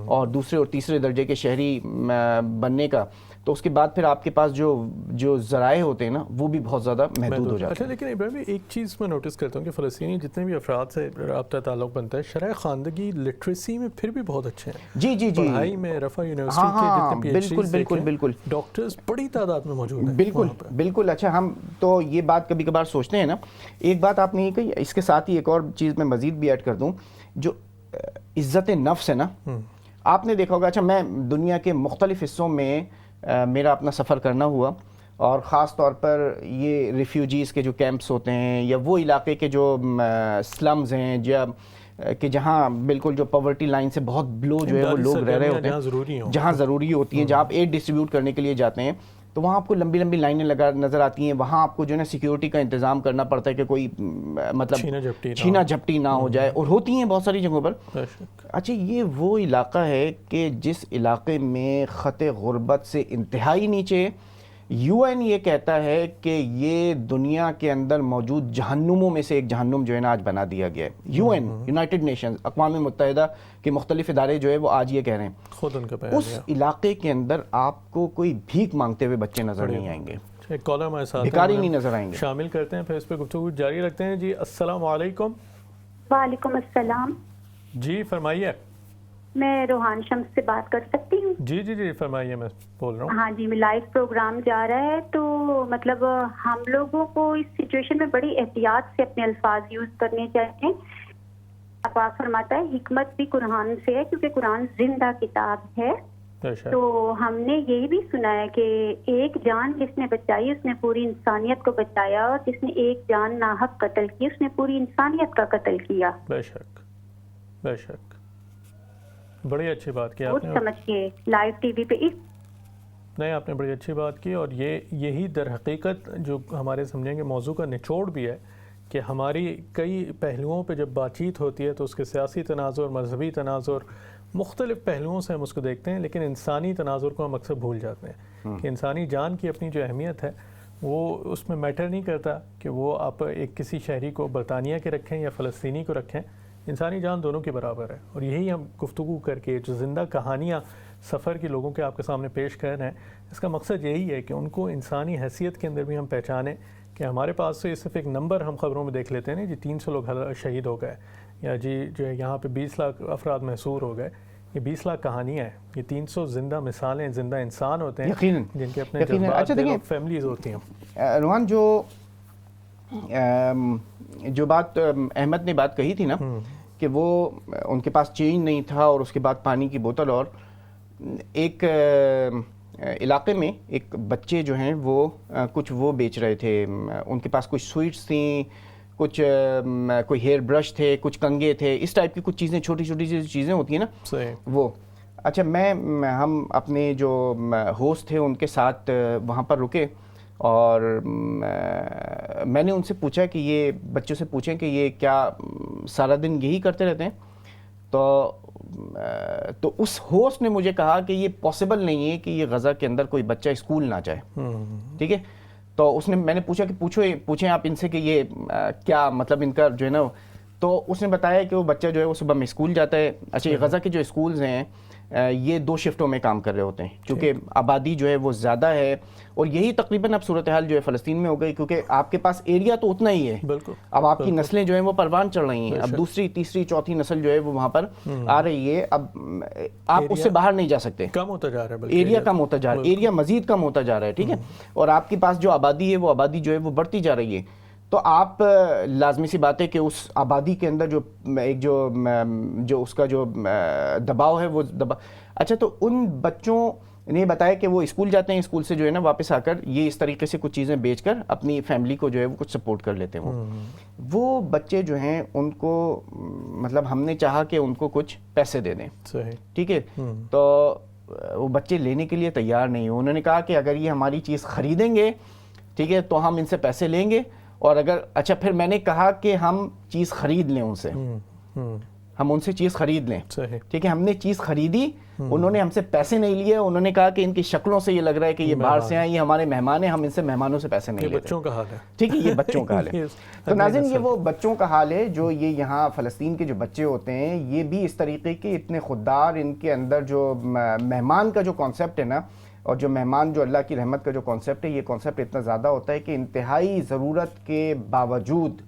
A: اور دوسرے اور تیسرے درجے کے شہری بننے کا، تو اس کے بعد پھر آپ کے پاس جو ذرائع ہوتے ہیں نا وہ بھی بہت زیادہ محدود ہو جاتے ہیں.
B: اچھا لیکن ابراہیم ایک چیز میں نوٹس کرتا ہوں کہ فلسطینی جتنے بھی افراد سے رابطہ تعلق بنتا ہے، شرح خواندگی لٹریسی میں پھر بھی بہت اچھے ہیں.
A: جی جی جی،
B: پڑھائی میں رفح یونیورسٹی کے جتنے پی ایچ ڈیز
A: بالکل بالکل
B: ڈاکٹرز بڑی تعداد میں موجود ہیں.
A: بالکل بالکل. اچھا ہم تو یہ بات کبھی کبھار سوچتے ہیں نا، ایک بات آپ نے یہ کہی، اس کے ساتھ ہی ایک اور چیز میں مزید بھی ایڈ کر دوں، جو عزت نفس ہے نا، آپ نے دیکھا ہوگا. اچھا میں دنیا کے مختلف حصوں میں میرا اپنا سفر کرنا ہوا، اور خاص طور پر یہ ریفیوجیز کے جو کیمپس ہوتے ہیں یا وہ علاقے کے جو سلمز ہیں کہ جہاں بالکل جو پاورٹی لائن سے بہت بلو جو ہے وہ لوگ رہ رہے ہوتے ہیں، جہاں ضروری ہوتی ہیں، جہاں آپ ایڈ ڈسٹریبیوٹ کرنے کے لیے جاتے ہیں، تو وہاں آپ کو لمبی لمبی لائنیں نظر آتی ہیں. وہاں آپ کو جو ہے نا سیکیورٹی کا انتظام کرنا پڑتا ہے کہ کوئی مطلب چھینا جھپٹی نہ ہو جائے، اور ہوتی ہیں بہت ساری جگہوں پر. اچھا یہ وہ علاقہ ہے کہ جس علاقے میں خط غربت سے انتہائی نیچے، یو این یہ کہتا ہے کہ یہ دنیا کے اندر موجود جہنموں میں سے ایک جہنم جو ہے نا آج بنا دیا گیا ہے. یو این، یونائٹڈ نیشنز، اقوام متحدہ کے مختلف ادارے جو ہے وہ آج یہ کہہ رہے ہیں
B: خود ان کا
A: اس علاقے کے اندر آپ کو کوئی بھیک مانگتے ہوئے بچے نظر نہیں آئیں گے،
B: ایک کالر ہمارے ساتھ
A: بھکاری نہیں نظر آئیں گے.
B: شامل کرتے ہیں پھر اس پہ گفتگو جاری رکھتے ہیں. جی السلام علیکم.
E: وعلیکم السلام.
B: جی فرمائیے.
E: میں روحان شمس سے بات کر سکتی ہوں؟
B: جی جی جی فرمائیے، میں بول رہا ہوں.
E: ہاں جی، لائیو پروگرام جا رہا ہے، تو مطلب ہم لوگوں کو اس سچویشن میں بڑی احتیاط سے اپنے الفاظ یوز کرنے چاہیے. پاک فرماتا ہے حکمت بھی قرآن سے ہے، کیونکہ قرآن زندہ کتاب ہے. تو ہم نے یہی بھی سنا ہے کہ ایک جان جس نے بچائی اس نے پوری انسانیت کو بچایا، اور جس نے ایک جان ناحق قتل کی اس نے پوری انسانیت کا قتل کیا.
B: بے شک بے شک، بڑی اچھی بات کی آپ نے.
E: سمجھ کے لائیو ٹی وی پہ
B: نہیں، آپ نے بڑی اچھی بات کی، اور یہی در حقیقت جو ہمارے سمجھنے کے موضوع کا نچوڑ بھی ہے کہ ہماری کئی پہلوؤں پہ جب بات چیت ہوتی ہے تو اس کے سیاسی تناظر، مذہبی تناظر، مختلف پہلوؤں سے ہم اس کو دیکھتے ہیں، لیکن انسانی تناظر کو ہم اکثر بھول جاتے ہیں کہ انسانی جان کی اپنی جو اہمیت ہے وہ اس میں میٹر نہیں کرتا کہ وہ آپ ایک کسی شہری کو برطانیہ کے رکھیں یا فلسطینی کو رکھیں. انسانی جان دونوں کے برابر ہے. اور یہی ہم گفتگو کر کے جو زندہ کہانیاں سفر کے لوگوں کے آپ کے سامنے پیش کر رہے ہیں، اس کا مقصد یہی ہے کہ ان کو انسانی حیثیت کے اندر بھی ہم پہچانیں کہ ہمارے پاس سے صرف ایک نمبر ہم خبروں میں دیکھ لیتے ہیں جی 300 لوگ شہید ہو گئے، یا جی جو ہے یہاں پہ 20 لاکھ افراد محصور ہو گئے. یہ 20 لاکھ کہانیاں ہیں، یہ 300 زندہ مثالیں، زندہ انسان ہوتے ہیں جن کے اپنے جذبات، دل اور فیملیز ہوتی ہیں.
A: روحان جو بات احمد نے بات کہی تھی نا کہ وہ ان کے پاس چینج نہیں تھا اور اس کے بعد پانی کی بوتل، اور ایک علاقے میں ایک بچے جو ہیں وہ کچھ وہ بیچ رہے تھے، ان کے پاس کچھ سویٹس تھیں، کچھ کوئی ہیئر برش تھے، کچھ کنگے تھے، اس ٹائپ کی کچھ چیزیں، چھوٹی چھوٹی چیزیں ہوتی ہیں نا وہ. اچھا ہم اپنے جو ہوسٹ تھے ان کے ساتھ وہاں پر رکے، اور میں نے ان سے پوچھا کہ یہ بچوں سے پوچھیں کہ یہ کیا سارا دن یہی کرتے رہتے ہیں؟ تو اس ہوسٹ نے مجھے کہا کہ یہ پاسبل نہیں ہے کہ یہ غزہ کے اندر کوئی بچہ اسکول نہ جائے. ٹھیک ہے، تو میں نے پوچھا کہ پوچھیں آپ ان سے کہ یہ کیا مطلب ان کا جو ہے نا، تو اس نے بتایا کہ وہ بچہ جو ہے وہ صبح میں اسکول جاتا ہے. اچھا یہ غزہ کے جو اسکولز ہیں یہ 2 شفٹوں میں کام کر رہے ہوتے ہیں کیونکہ آبادی جو ہے وہ زیادہ ہے، اور یہی تقریباً اب صورتحال جو ہے فلسطین میں ہو گئی، کیونکہ آپ کے پاس ایریا تو اتنا ہی ہے. بالکل. اب آپ کی نسلیں جو ہیں وہ پروان چڑھ رہی ہیں، اب دوسری تیسری چوتھی نسل جو ہے وہ وہاں پر آ رہی ہے. اب آپ اس سے باہر نہیں جا سکتے،
B: کم ہوتا جا رہا ہے،
A: ایریا کم ہوتا جا رہا ہے، ایریا مزید کم ہوتا جا رہا ہے. ٹھیک ہے، اور آپ کے پاس جو آبادی ہے وہ آبادی جو ہے وہ بڑھتی جا رہی ہے. تو آپ لازمی سی بات ہے کہ اس آبادی کے اندر جو اس کا جو دباؤ ہے وہ اچھا تو ان بچوں انہیں بتایا کہ وہ اسکول جاتے ہیں, اسکول سے جو ہے نا واپس آ کر یہ اس طریقے سے کچھ چیزیں بیچ کر اپنی فیملی کو جو ہے وہ کچھ سپورٹ کر لیتے ہیں. وہ بچے جو ہیں ان کو مطلب ہم نے چاہا کہ ان کو کچھ پیسے دے دیں, ٹھیک ہے, تو وہ بچے لینے کے لیے تیار نہیں ہیں. انہوں نے کہا کہ اگر یہ ہماری چیز خریدیں گے, ٹھیک ہے, تو ہم ان سے پیسے لیں گے, اور اگر اچھا پھر میں نے کہا کہ ہم چیز خرید لیں ان سے, ہم ان سے چیز خرید لیں, ٹھیک ہے, ہم نے چیز خریدی, انہوں نے ہم سے پیسے نہیں لیے, انہوں نے کہا کہ ان کی شکلوں سے یہ لگ رہا ہے کہ یہ باہر سے ہیں, یہ ہمارے مہمان ہیں, ہم ان سے مہمانوں سے پیسے نہیں لیتے.
B: بچوں کا حال ہے,
A: ٹھیک ہے, یہ بچوں کا حال ہے. تو ناظرین یہ وہ بچوں کا حال ہے جو یہ یہاں فلسطین کے جو بچے ہوتے ہیں, یہ بھی اس طریقے کے اتنے خوددار, ان کے اندر جو مہمان کا جو کانسیپٹ ہے نا, اور جو مہمان جو اللہ کی رحمت کا جو کانسیپٹ ہے, یہ کانسیپٹ اتنا زیادہ ہوتا ہے کہ انتہائی ضرورت کے باوجود,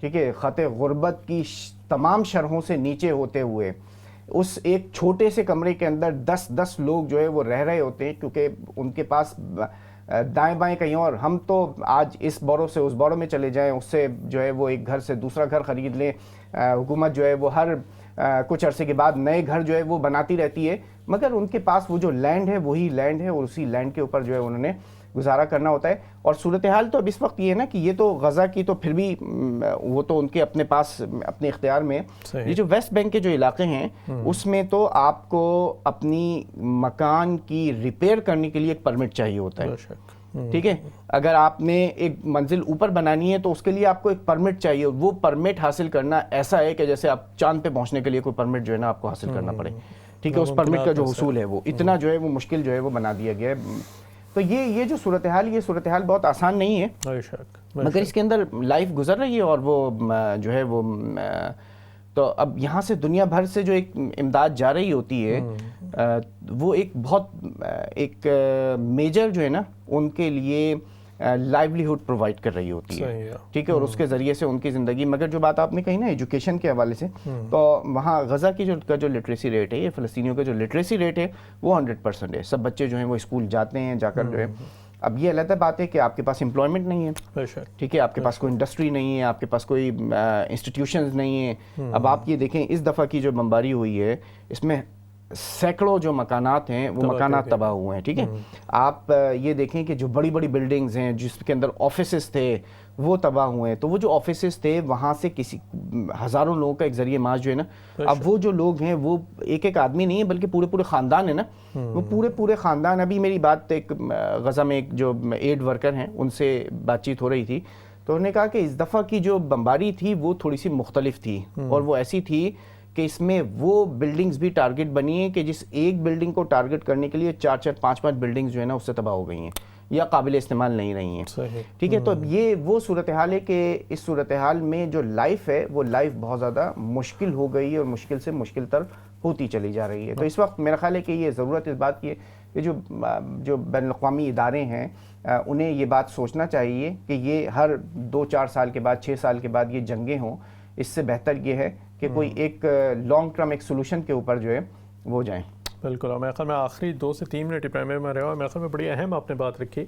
A: ٹھیک ہے, خط غربت کی تمام شرحوں سے نیچے ہوتے ہوئے اس ایک چھوٹے سے کمرے کے اندر 10 لوگ جو ہے وہ رہ رہے ہوتے ہیں, کیونکہ ان کے پاس دائیں بائیں کہیں اور, ہم تو آج اس بورو سے اس بورو میں چلے جائیں, اس سے جو ہے وہ ایک گھر سے دوسرا گھر خرید لیں, حکومت جو ہے وہ ہر کچھ عرصے کے بعد نئے گھر جو ہے وہ بناتی رہتی ہے, مگر ان کے پاس وہ جو لینڈ ہے وہی لینڈ ہے, اور اسی لینڈ کے اوپر جو ہے انہوں نے گزارا کرنا ہوتا ہے. اور صورتحال تو اب اس وقت یہ ہے نا کہ یہ تو غزہ کی تو پھر بھی وہ تو ان کے اپنے پاس اپنے اختیار میں, یہ جو ویسٹ بینک کے جو علاقے ہیں اس میں تو آپ کو اپنی مکان کی ریپیئر کرنے کے لیے ایک پرمٹ چاہیے ہوتا ہے, ٹھیک ہے, اگر آپ نے ایک منزل اوپر بنانی ہے تو اس کے لیے آپ کو ایک پرمٹ چاہیے. وہ پرمٹ حاصل کرنا ایسا ہے کہ جیسے آپ چاند پہ پہنچنے کے لیے کوئی پرمٹ جو ہے نا آپ کو حاصل کرنا پڑے, ٹھیک ہے, اس پرمٹ کا جو حصول ہے وہ اتنا جو ہے وہ مشکل جو ہے وہ بنا دیا گیا ہے. تو یہ جو صورتحال, یہ صورتحال بہت آسان نہیں ہے, مگر اس کے اندر لائف گزر رہی ہے. اور وہ جو ہے وہ تو اب یہاں سے دنیا بھر سے جو ایک امداد جا رہی ہوتی ہے, وہ ایک بہت ایک میجر جو ہے نا ان کے لیے لائیولیہوڈ پرووائڈ کر رہی ہوتی ہے, ٹھیک ہے, اور اس کے ذریعے سے ان کی زندگی. مگر جو بات آپ نے کہی نا ایجوکیشن کے حوالے سے, تو وہاں غزہ کی جو لٹریسی ریٹ ہے, یہ فلسطینیوں کا جو لٹریسی ریٹ ہے وہ 100% ہے. سب بچے جو ہیں وہ اسکول جاتے ہیں, جا کر جو ہے, اب یہ علیحدہ بات ہے کہ آپ کے پاس امپلائمنٹ نہیں ہے, ٹھیک ہے, آپ کے پاس کوئی انڈسٹری نہیں ہے, آپ کے پاس کوئی انسٹیٹیوشنز نہیں ہیں. اب آپ یہ دیکھیں اس دفعہ کی جو بمباری ہوئی ہے, اس میں سینکڑوں جو مکانات ہیں وہ مکانات تباہ ہوئے ہیں, ٹھیک ہے. آپ یہ دیکھیں کہ جو بڑی بڑی بلڈنگز ہیں جس کے اندر آفیسز تھے وہ تباہ ہوئے ہیں. تو وہ جو آفیسز تھے وہاں سے کسی ہزاروں لوگوں کا ایک ذریعہ معاش جو ہے نا, اب وہ جو لوگ ہیں وہ ایک آدمی نہیں ہے بلکہ پورے خاندان ہے نا, وہ پورے خاندان. ابھی میری بات ایک غزہ میں ایک جو ایڈ ورکر ہیں ان سے بات چیت ہو رہی تھی, تو انہوں نے کہا کہ اس دفعہ کی جو بمباری تھی وہ تھوڑی سی مختلف تھی, اور وہ ایسی تھی کہ اس میں وہ بلڈنگز بھی ٹارگٹ بنی ہیں کہ جس ایک بلڈنگ کو ٹارگٹ کرنے کے لیے 4 5 بلڈنگز جو ہے نا اس سے تباہ ہو گئی ہیں یا قابل استعمال نہیں رہی ہیں, ٹھیک ہے. تو یہ وہ صورتحال ہے کہ اس صورتحال میں جو لائف ہے وہ لائف بہت زیادہ مشکل ہو گئی ہے, اور مشکل سے مشکل تر ہوتی چلی جا رہی ہے. تو اس وقت میرا خیال ہے کہ یہ ضرورت اس بات کی ہے کہ جو بین الاقوامی ادارے ہیں انہیں یہ بات سوچنا چاہیے کہ یہ ہر 2-4 سال کے بعد 6 سال کے بعد یہ جنگیں ہوں, اس سے بہتر یہ ہے کہ کوئی ایک لانگ ٹرم ایک سولوشن کے اوپر جو ہے وہ جائیں.
B: بالکل. اور میرے خیال میں آخری 2 سے 3 منٹ پرائمری میں رہا, اور میرے خیال میں بڑی اہم آپ نے بات رکھی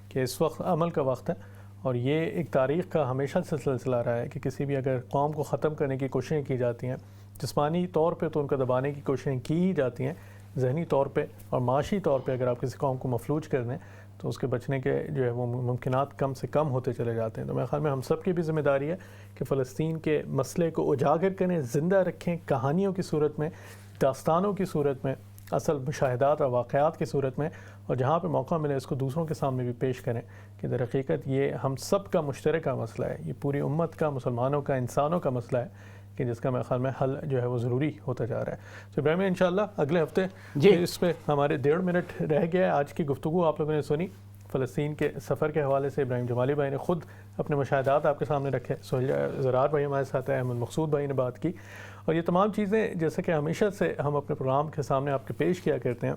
B: کہ اس وقت عمل کا وقت ہے, اور یہ ایک تاریخ کا ہمیشہ سے سلسلہ رہا ہے کہ کسی بھی اگر قوم کو ختم کرنے کی کوششیں کی جاتی ہیں, جسمانی طور پہ تو ان کو دبانے کی کوششیں کی جاتی ہیں, ذہنی طور پہ اور معاشی طور پہ اگر آپ کسی قوم کو مفلوج کر دیں تو اس کے بچنے کے جو ہے وہ ممکنات کم سے کم ہوتے چلے جاتے ہیں. تو میرے خیال میں ہم سب کی بھی ذمہ داری ہے کہ فلسطین کے مسئلے کو اجاگر کریں, زندہ رکھیں, کہانیوں کی صورت میں, داستانوں کی صورت میں, اصل مشاہدات اور واقعات کی صورت میں, اور جہاں پہ موقع ملے اس کو دوسروں کے سامنے بھی پیش کریں کہ در حقیقت یہ ہم سب کا مشترکہ مسئلہ ہے, یہ پوری امت کا, مسلمانوں کا, انسانوں کا مسئلہ ہے کہ جس کا میرے خیال میں حل جو ہے وہ ضروری ہوتا جا رہا ہے. تو ابراہیم انشاءاللہ اگلے ہفتے اس پہ ہمارے 1.5 منٹ رہ گیا ہے. آج کی گفتگو آپ لوگوں نے سنی فلسطین کے سفر کے حوالے سے. ابراہیم جمالی بھائی نے خود اپنے مشاہدات آپ کے سامنے رکھے, سہیل زرار بھائی ہمارے ساتھ ہیں, احمد مقصود بھائی نے بات کی, اور یہ تمام چیزیں جیسے کہ ہمیشہ سے ہم اپنے پروگرام کے سامنے آپ کے پیش کیا کرتے ہیں,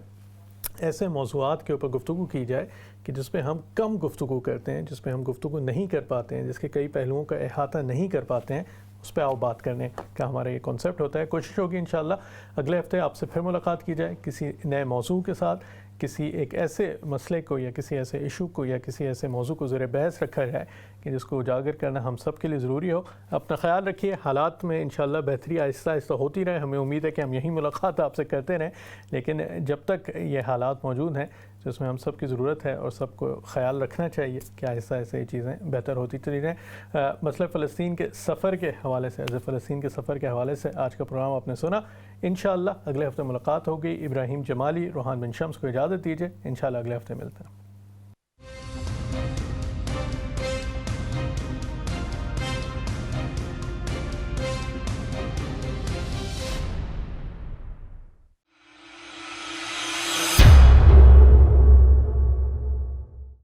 B: ایسے موضوعات کے اوپر گفتگو کی جائے کہ جس پہ ہم کم گفتگو کرتے ہیں, جس پہ ہم گفتگو نہیں کر پاتے ہیں, جس کے کئی پہلوؤں کا احاطہ نہیں کر پاتے ہیں, اس پہ آؤ بات کرنے کا ہمارا یہ کانسیپٹ ہوتا ہے. کوشش ہوگی انشاءاللہ اگلے ہفتے آپ سے پھر ملاقات کی جائے کسی نئے موضوع کے ساتھ, کسی ایک ایسے مسئلے کو یا کسی ایسے ایشو کو یا کسی ایسے موضوع کو زیر بحث رکھا جائے کہ جس کو اجاگر کرنا ہم سب کے لیے ضروری ہو. اپنا خیال رکھیے. حالات میں انشاءاللہ بہتری آہستہ آہستہ ہوتی رہے. ہمیں امید ہے کہ ہم یہی ملاقات آپ سے کرتے رہیں, لیکن جب تک یہ حالات موجود ہیں جس میں ہم سب کی ضرورت ہے اور سب کو خیال رکھنا چاہیے کہ آہستہ آہستہ یہ چیزیں بہتر ہوتی چلی رہیں. مسئلہ فلسطین کے سفر کے حوالے سے, فلسطین کے سفر کے حوالے سے آج کا پروگرام آپ نے سنا. انشاءاللہ اگلے ہفتے ملاقات ہوگی. ابراہیم جمالی, روحان بن شمس کو اجازت دیجیے. انشاءاللہ اگلے ہفتے ملتے ہیں.